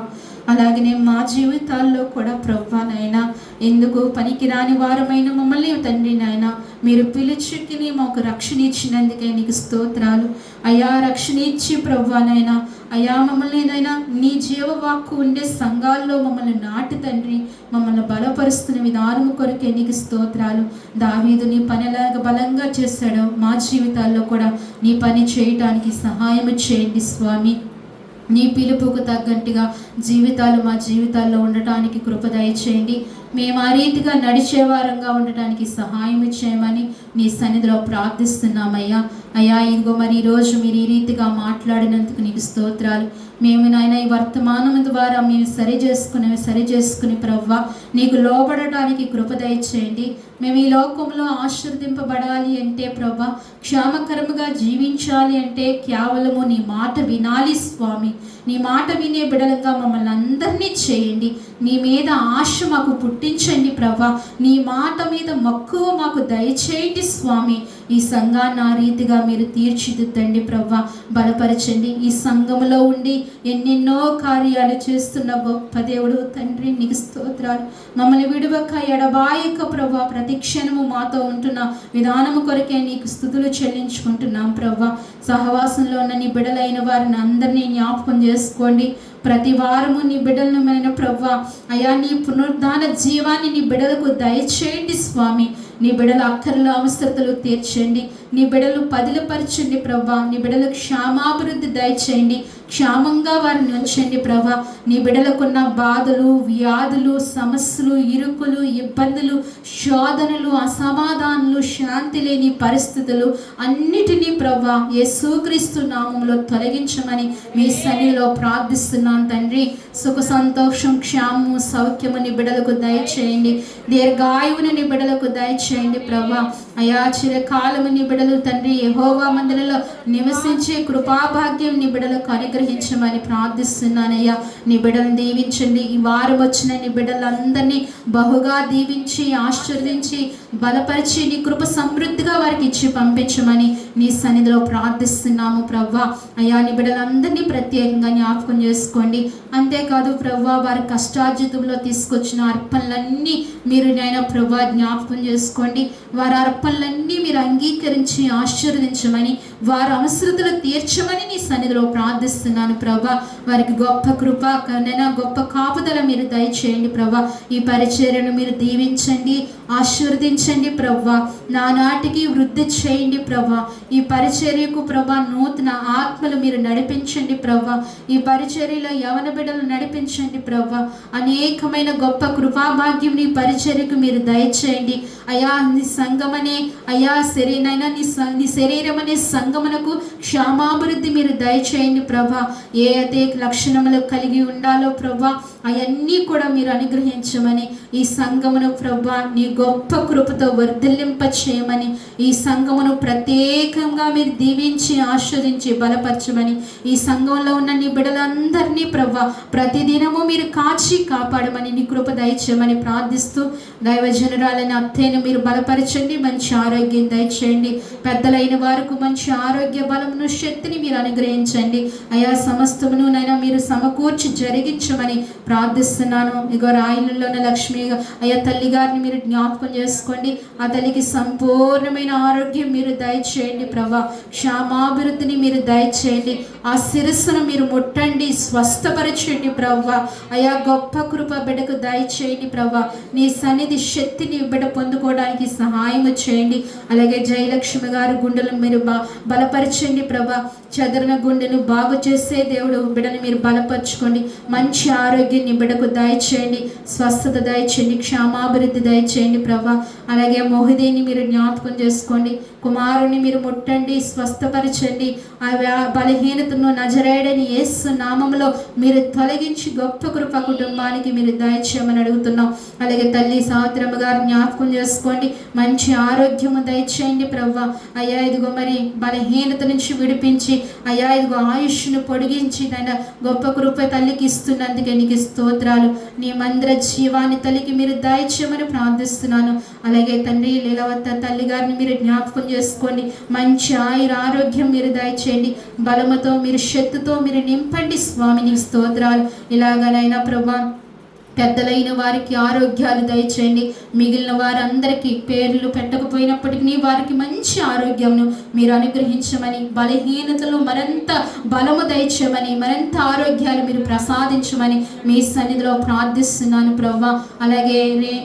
S1: అలాగనే మా జీవితాల్లో కూడా ప్రవ్వ నాయనా ఎందుకు పనికిరాని వారమైన మమ్మల్ని తండ్రి నాయన మీరు పిలుచుకుని మాకు రక్షణ ఇచ్చినందుకే నీకు స్తోత్రాలు అయ్యా. రక్షణ ఇచ్చి ప్రవ్వ నాయన అయ్యా మమ్మల్ని నైనా నీ జీవవాక్కు ఉండే సంఘాల్లో మమ్మల్ని నాటి తండ్రి మమ్మల్ని బలపరుస్తున్న విధానం కొరకే నీకు స్తోత్రాలు. దావీదు నీ పని ఎలాగ బలంగా చేశాడో మా జీవితాల్లో కూడా నీ పని చేయటానికి సహాయం చేయండి స్వామి. నీ పిలుపుకు తగ్గట్టుగా జీవితాలు మా జీవితాల్లో ఉండటానికి కృప దయచేయండి. మేము ఆ రీతిగా నడిచేవారంగా ఉండటానికి సహాయం చేయమని నీ సన్నిధిలో ప్రార్థిస్తున్నామయ్యా. అయ్యా ఇదిగో మరి ఈరోజు మీరు ఈ రీతిగా మాట్లాడినందుకు నీకు స్తోత్రాలు. మేము నాయన ఈ వర్తమానం ద్వారా మేము సరి చేసుకుని ప్రవ్వ నీకు లోబడటానికి కృప దయచేయండి. మేము ఈ లోకంలో ఆశీర్వదింపబడాలి అంటే ప్రవ్వ, క్షేమకరముగా జీవించాలి అంటే కేవలము నీ మాట వినాలి స్వామి. నీ మాట వినే బిడలుగా మమ్మల్ని అందరినీ చేయండి. నీ మీద ఆశ మాకు పుట్టించండి ప్రవ్వ. నీ మాట మీద మక్కువ మాకు దయచేయండి స్వామి. ఈ సంఘాన్ని ఆ రీతిగా మీరు తీర్చిదిద్దండి ప్రవ్వ, బలపరచండి. ఈ సంఘంలో ఉండి ఎన్నెన్నో కార్యాలు చేస్తున్న గొప్ప దేవుడు తండ్రి నీకు స్తోత్రాలు. మమ్మల్ని విడువక ఎడబాయక ప్రవ్వ ప్రతి క్షణము మాతో ఉంటున్న విధానము కొరకే నీకు స్తుతులు చెల్లించుకుంటున్నాం ప్రవ్వ. సహవాసంలో ఉన్న నీ బిడలైన వారిని అందరినీ జ్ఞాపకం చేసుకోండి. ప్రతి వారము నీ బిడ్డలను మైన ప్రవ్వ అయా నీ పునరుద్ధాన జీవాన్ని నీ బిడ్డలకు దయచేయండి స్వామి. నీ బిడ్డల అక్కర్లు అవసరతలు తీర్చండి. నీ బిడ్డలు పదిలపరచండి ప్రవ్వ. నీ బిడ్డలకు క్షేమాభివృద్ధి దయచేయండి. క్షేమంగా వారిని ఉంచండి ప్రభ. నీ బిడ్డలకున్న బాధలు, వ్యాధులు, సమస్యలు, ఇరుకులు, ఇబ్బందులు, శోధనలు, అసమాధానాలు, శాంతి లేని పరిస్థితులు అన్నిటినీ ప్రభ యేసుక్రీస్తు నామములో తొలగించమని మీ సన్నిధిలో ప్రార్థిస్తున్నాను తండ్రి. సుఖ సంతోషం, క్షేమము, సౌఖ్యము నీ బిడ్డలకు దయచేయండి. దీర్ఘాయువుని నీ బిడ్డలకు దయచేయండి ప్రభ. అయా చిరకాలము నీ బిడ్డలు తండ్రి యెహోవా మందిరంలో నివసించే కృపాభాగ్యం నీ బిడ్డలకు అనుగ్రహించమని ప్రార్థిస్తున్నానయ్యా. నీ బిడ్డలను దీవించండి. ఈ వారం వచ్చిన నీ బిడ్డలందరినీ బహుగా దీవించి ఆశీర్వదించి బలపరిచి నీ కృప సమృద్ధిగా వారికి ఇచ్చి పంపించమని నీ సన్నిధిలో ప్రార్థిస్తున్నాము ప్రవ్వా. అయ్యా నీ బిడ్డలందరినీ ప్రత్యేకంగా జ్ఞాపకం చేసుకోండి. అంతేకాదు ప్రవ్వా వారి కష్టార్జితంలో తీసుకొచ్చిన అర్పణలన్నీ మీరు నాయన ప్రవ్వా జ్ఞాపకం చేసుకోండి. వారి అర్పణలన్నీ మీరు అంగీకరించి ఆశీర్వదించమని వారి అవసరతలు తీర్చమని నీ సన్నిధిలో ప్రార్థిస్తున్నాను ప్రభా. వారికి గొప్ప కృప కనైనా గొప్ప కాపుదల మీరు దయచేయండి ప్రభా. ఈ పరిచర్యను మీరు దీవించండి, ఆశీర్వదించండి ప్రభా. నానాటికి వృద్ధి చేయండి ప్రభా. ఈ పరిచర్యకు ప్రభా నూతన ఆత్మలు మీరు నడిపించండి ప్రభా. ఈ పరిచర్యలో యవన బిడ్డలు నడిపించండి ప్రభా. అనేకమైన గొప్ప కృపాభాగ్యం నీ పరిచర్యకు మీరు దయచేయండి అయా. నీ సంఘమనే అయా శరీరైనా నీ శరీరం అనే సంగమునకు క్షేమాభివృద్ధి మీరు దయచేయండి ప్రభా. ఏ అయితే లక్షణములు కలిగి ఉండాలో ప్రభా అవన్నీ కూడా మీరు అనుగ్రహించమని, ఈ సంఘమును ప్రభా నీ గొప్ప కృపతో వర్ధిల్లింప చేయమని, ఈ సంఘమును ప్రత్యేకంగా మీరు దీవించి ఆస్వాదించి బలపరచమని, ఈ సంఘంలో ఉన్న నీ బిడ్డలందరినీ ప్రభా ప్రతిదినము మీరు కాచి కాపాడమని, నీ కృప దయచేయమని ప్రార్థిస్తూ, దైవజనురాలైన అత్తయ్యను మీరు బలపరచండి, మంచి ఆరోగ్యం దయచేయండి. పెద్దలైన వారికి మంచి ఆరోగ్య బలమును శక్తిని మీరు అనుగ్రహించండి. అయా సమస్తమును నైనా మీరు సమకూర్చి జరిగించమని ప్రార్థిస్తున్నాను. ఇగో రాయలలో లక్ష్మి అయ్యా తల్లి గారిని మీరు జ్ఞాపకం చేసుకోండి. ఆ తల్లికి సంపూర్ణమైన ఆరోగ్యం మీరు దయచేయండి ప్రభా. క్షేమాభివృద్ధిని మీరు దయచేయండి. ఆ శిరస్సును మీరు ముట్టండి, స్వస్థపరచండి ప్రభా. అయా గొప్ప కృప బిడ్డకు దయచేయండి ప్రభా. నీ సన్నిధి శక్తిని బిడ్డ పొందుకోవడానికి సహాయం చేయండి. అలాగే జయలక్ష్మి గారి గుండెలను మీరు బలపరచండి ప్రభా. చెదరిన గుండెను బాగు చేసే దేవుడు బిడ్డను మీరు బలపరచుకోండి. మంచి ఆరోగ్యాన్ని బిడ్డకు దయచేయండి, స్వస్థత దయచేయండి, క్షేమాభివృద్ధి దయచేయండి ప్రభా. అలాగే మోహిదేని మీరు జ్ఞాపకం చేసుకోండి. కుమారుని మీరు ముట్టండి, స్వస్థపరచండి. ఆ బలహీనతను నజరేయుడైన యేసు నామములో మీరు తొలగించి గొప్ప కృప కుటుంబానికి మీరు దయచేయమని అడుగుతున్నాం. అలాగే తల్లి సావిత్రమ్మ గారు జ్ఞాపకం చేసుకోండి. మంచి ఆరోగ్యము దయచేయండి ప్రభా. అయ్యా ఇదిగో మరి బలహీనత నుంచి విడిపించి, అయ్యా ఇదిగో ఆయుష్ను పొడిగించి నాయన గొప్ప కృప తల్లికి ఇస్తున్నందుకే నీకు స్తోత్రాలు. నీ మందిర జీవాన్ని తల్లికి మీరు దయచేయమని ప్రార్థిస్తున్నాను. అలాగే తండ్రి లీలవత్త తల్లి గారిని మీరు జ్ఞాపకం చేసుకోండి. మంచి ఆరోగ్యం మీరు దయచేయండి. బలముతో మీరు శక్తితో మీరు నింపండి స్వామిని స్తోత్రాలు. ఇలాగనైనా ప్రభా పెద్దలైన వారికి ఆరోగ్యాలు దయచేయండి. మిగిలిన వారందరికీ పేర్లు పెట్టకపోయినప్పటికీ వారికి మంచి ఆరోగ్యంను మీరు అనుగ్రహించమని, బలహీనతలు మరింత బలము దయచేయమని, మరింత ఆరోగ్యాలు మీరు ప్రసాదించమని మీ సన్నిధిలో ప్రార్థిస్తున్నాను ప్రభా. అలాగే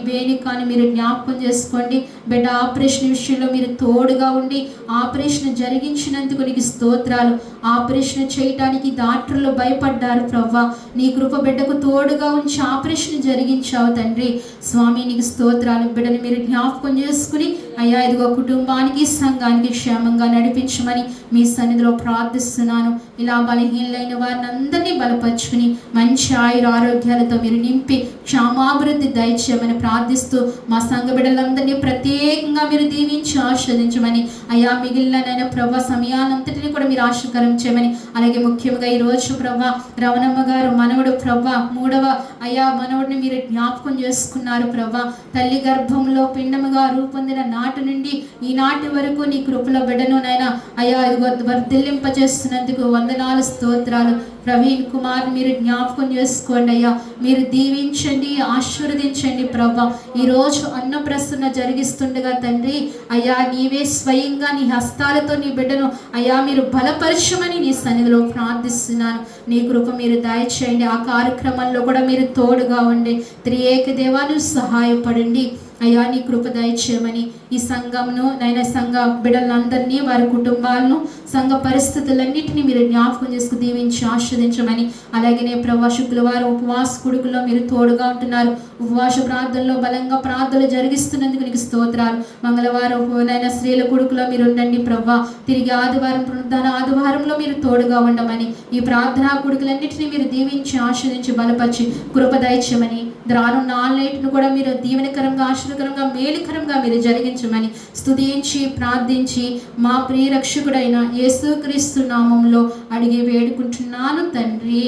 S1: వేణికాని మీరు జ్ఞాపకం చేసుకోండి. బిడ్డ ఆపరేషన్ విషయంలో మీరు తోడుగా ఉండి ఆపరేషన్ జరిగించినందుకు నీకు స్తోత్రాలు. ఆపరేషన్ చేయటానికి డాక్టర్లు భయపడ్డారు ప్రభా. నీ కృప బిడ్డకు తోడుగా ఉంచి ఆపరేషన్ జరిగించావు తండ్రి. స్వామి నీకు స్తోత్రాలు. బిడ్డని మీరు జ్ఞాపకం చేసుకుని అయ్యా ఇదిగో కుటుంబానికి సంఘానికి క్షేమంగా నడిపించమని మీ సన్నిధిలో ప్రార్థిస్తున్నాను. ఇలా బలహీనలైన వారిని అందరినీ బలపరుచుకుని మంచి ఆరోగ్యాలతో మీరు నింపి క్షేమాభివృద్ధి దయచేయమని ప్రార్థిస్తూ, మా సంఘ బిడ్డలందరినీ ప్రత్యేకంగా మీరు దీవించి ఆస్వాదించమని, అయ్యా మిగిలిన ప్రభా సమయానంతటిని కూడా మీరు ఆశీర్కరం చేయమని, అలాగే ముఖ్యంగా ఈరోజు ప్రభా రవణమ్మ గారు మనవడు ప్రభా 3వ అయ్యా మనవడిని మీరు జ్ఞాపకం చేసుకున్నారు ప్రభా. తల్లి గర్భంలో పిండముగా రూపొందిన నాటి నుండి ఈనాటి వరకు నీ కృపలో బిడ్డను నైనా అయ్యా ఇదిగో వర్ధిల్లింపజేస్తున్నందుకు వందనాలు స్తోత్రాలు. ప్రవీణ్ కుమార్ మీరు జ్ఞాపకం చేసుకోండి అయ్యా. మీరు దీవించండి, ఆశీర్వదించండి ప్రభా. ఈరోజు అన్నప్రసన్న జరిగిస్తుండగా తండ్రి అయ్యా నీవే స్వయంగా నీ హస్తాలతో నీ బిడ్డను అయ్యా మీరు బలపరచమని నీ సన్నిధిలో ప్రార్థిస్తున్నాను. నీ కృప మీరు దయచేయండి. ఆ కార్యక్రమంలో కూడా మీరు తోడుగా ఉండి త్రియేక దేవాను సహాయపడండి. అయ్యా నీ కృప దయచేయమని, ఈ సంఘమును నైనా సంఘ బిడ్డలందరినీ వారి కుటుంబాలను సంఘ పరిస్థితులన్నింటినీ మీరు జ్ఞాపకం చేసుకు దీవించి ఆస్వాదించమని, అలాగే ప్రభా శుక్రవారం ఉపవాస కుడుకులో మీరు తోడుగా ఉంటున్నారు. ఉపవాస ప్రార్థనలో బలంగా ప్రార్థనలు జరిగిస్తున్నందుకు నీకు స్తోత్రాలు. మంగళవారం నైనా స్త్రీల కొడుకులో మీరు ఉండండి ప్రభా. తిరిగి ఆదివారం పునరుద్ధాన ఆదివారంలో మీరు తోడుగా ఉండమని, ఈ ప్రార్థనా కొడుకులన్నింటినీ మీరు దీవించి ఆస్వాదించి బలపరిచి కృప దయచేయమని, రానున్న ఆన్లైట్ను కూడా మీరు దీవెనకరంగా ఆశీర్వకరంగా మేలుకరంగా మీరు జరిగించమని స్తుతించి ప్రార్థించి మా ప్రియ రక్షకుడైన యేసుక్రీస్తు నామంలో అడిగి వేడుకుంటున్నాను తండ్రి.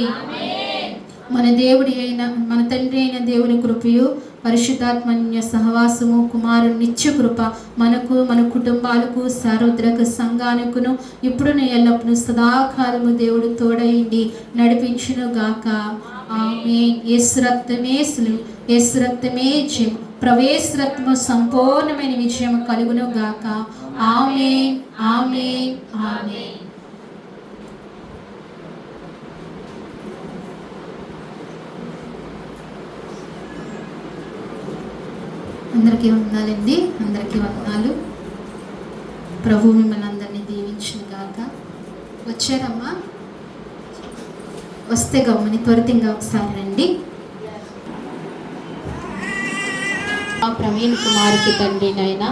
S1: మన దేవుడి అయిన మన తండ్రి అయిన దేవుని కృపయు పరిశుద్ధాత్మన్య సహవాసము కుమారు నిత్య కృప మనకు మన కుటుంబాలకు సార్వత్రిక సంఘానికును ఇప్పుడును ఎల్లప్పుడూ సదాకాలము దేవుడు తోడైండి నడిపించును గాక. ఆమేన్. యేసు రక్తమే సులువు, యేసు రక్తమే జయం, ప్రవేశ రక్తము సంపూర్ణమైన విజయం కలుగును గాక. ఆమేన్, ఆమేన్, ఆమేన్. అందరికీ వందనాలండి. అందరికీ వందనాలు. ప్రభు మిమ్మల్ని అందరినీ దీవించును గాక. వచ్చారమ్మా? వస్తే గమ్మని త్వరితంగా ఒకసారి రండి. ఆ ప్రవీణ్ కుమార్కి తండ్రి నైనా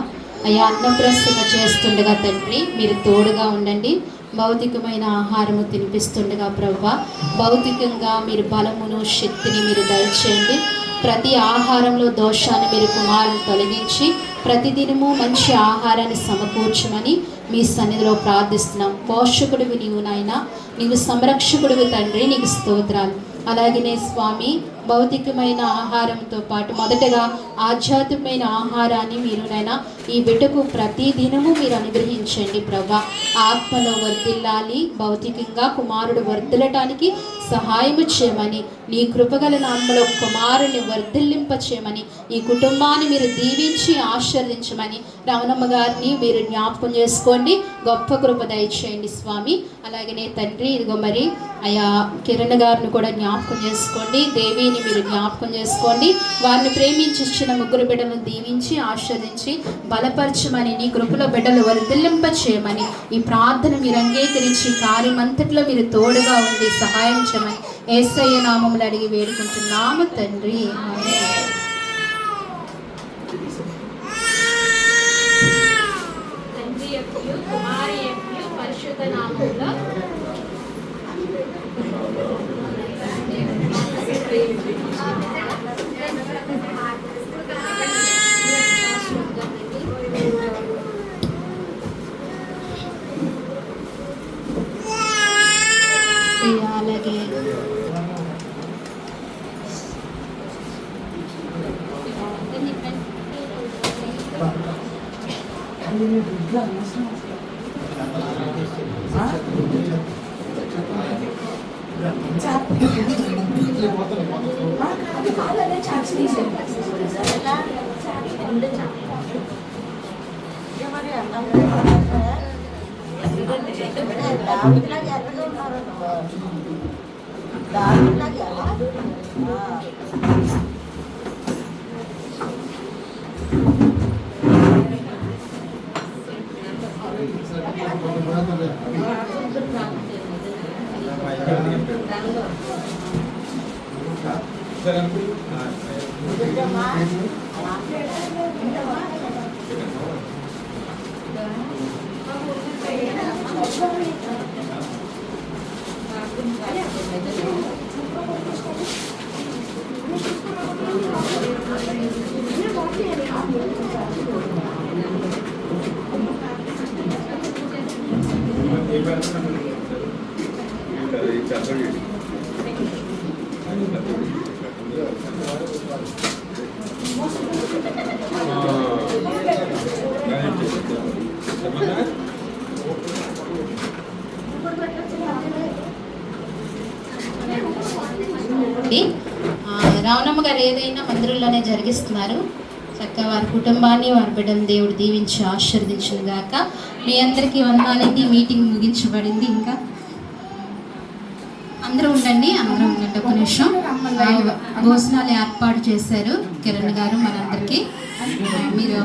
S1: అయ్యా అన్నప్రసన్న చేస్తుండగా తండ్రి మీరు తోడుగా ఉండండి. భౌతికమైన ఆహారము తినిపిస్తుండగా ప్రభువా, భౌతికంగా మీరు బలమును శక్తిని మీరు దయచేయండి. ప్రతి ఆహారంలో దోషాన్ని మీరు కుమారుని తొలగించి ప్రతిదినము మంచి ఆహారాన్ని సమకూర్చమని మీ సన్నిధిలో ప్రార్థిస్తున్నాం. పోషకుడివి నీవు నాయనా, నీవు సంరక్షకుడివి తండ్రి, నీకు స్తోత్రాలు. అలాగనే స్వామి, భౌతికమైన ఆహారంతో పాటు మొదటగా ఆధ్యాత్మికమైన ఆహారాన్ని మీరు నైనా ఈ బిడ్డకు ప్రతి దినము మీరు అనుగ్రహించండి ప్రభా. ఆత్మలో వర్ధిల్లాలి, భౌతికంగా కుమారుడు వర్ధిల్లటానికి సహాయము చేయమని, నీ కృపగల నామములో కుమారుని వర్ధిల్లింప చేయమని, ఈ కుటుంబాన్ని మీరు దీవించి ఆశీర్వదించమని రమణమ్మ గారిని మీరు జ్ఞాపకం చేసుకోండి. గొప్ప కృప దయచేయండి స్వామి. అలాగనే తండ్రి, ఇదిగో మరి అయా కిరణ్ గారిని కూడా జ్ఞాపకం చేసుకోండి. దేవిని మీరు జ్ఞాపకం చేసుకోండి. వారిని ప్రేమించి ఇచ్చిన ముగ్గురు బిడ్డలను దీవించి ఆశీర్వదించి బలపరచమని, నీ కృపలో బిడ్డలు వర్ధిల్లింప చేయమని, ఈ ప్రార్థన మీరు అంగీకరించి కార్యమంతట్లో మీరు తోడుగా ఉండి సహాయం చేయమని యేసయ్య నామములో అడిగి వేడుకుంటున్నాము తండ్రి. తండ్రి యొక్క కుమారి యొక్క పరిశుద్ధ నామములో అలాగే రావణమ్మ గారు ఏదైనా మందిరంలోనే జరిగిస్తున్నారు. చక్కగా వారి కుటుంబాన్ని, వారి బిడ్డను దేవుడు దీవించి ఆశీర్వదించును గాక. మీ అందరికీ వందనాలండి. మీటింగ్ ముగించబడింది. ఇంకా అందరూ ఉండండి ఒక నిమిషం. భోజనాలు ఏర్పాటు చేశారు కిరణ్ గారు మనందరికీ. మీరు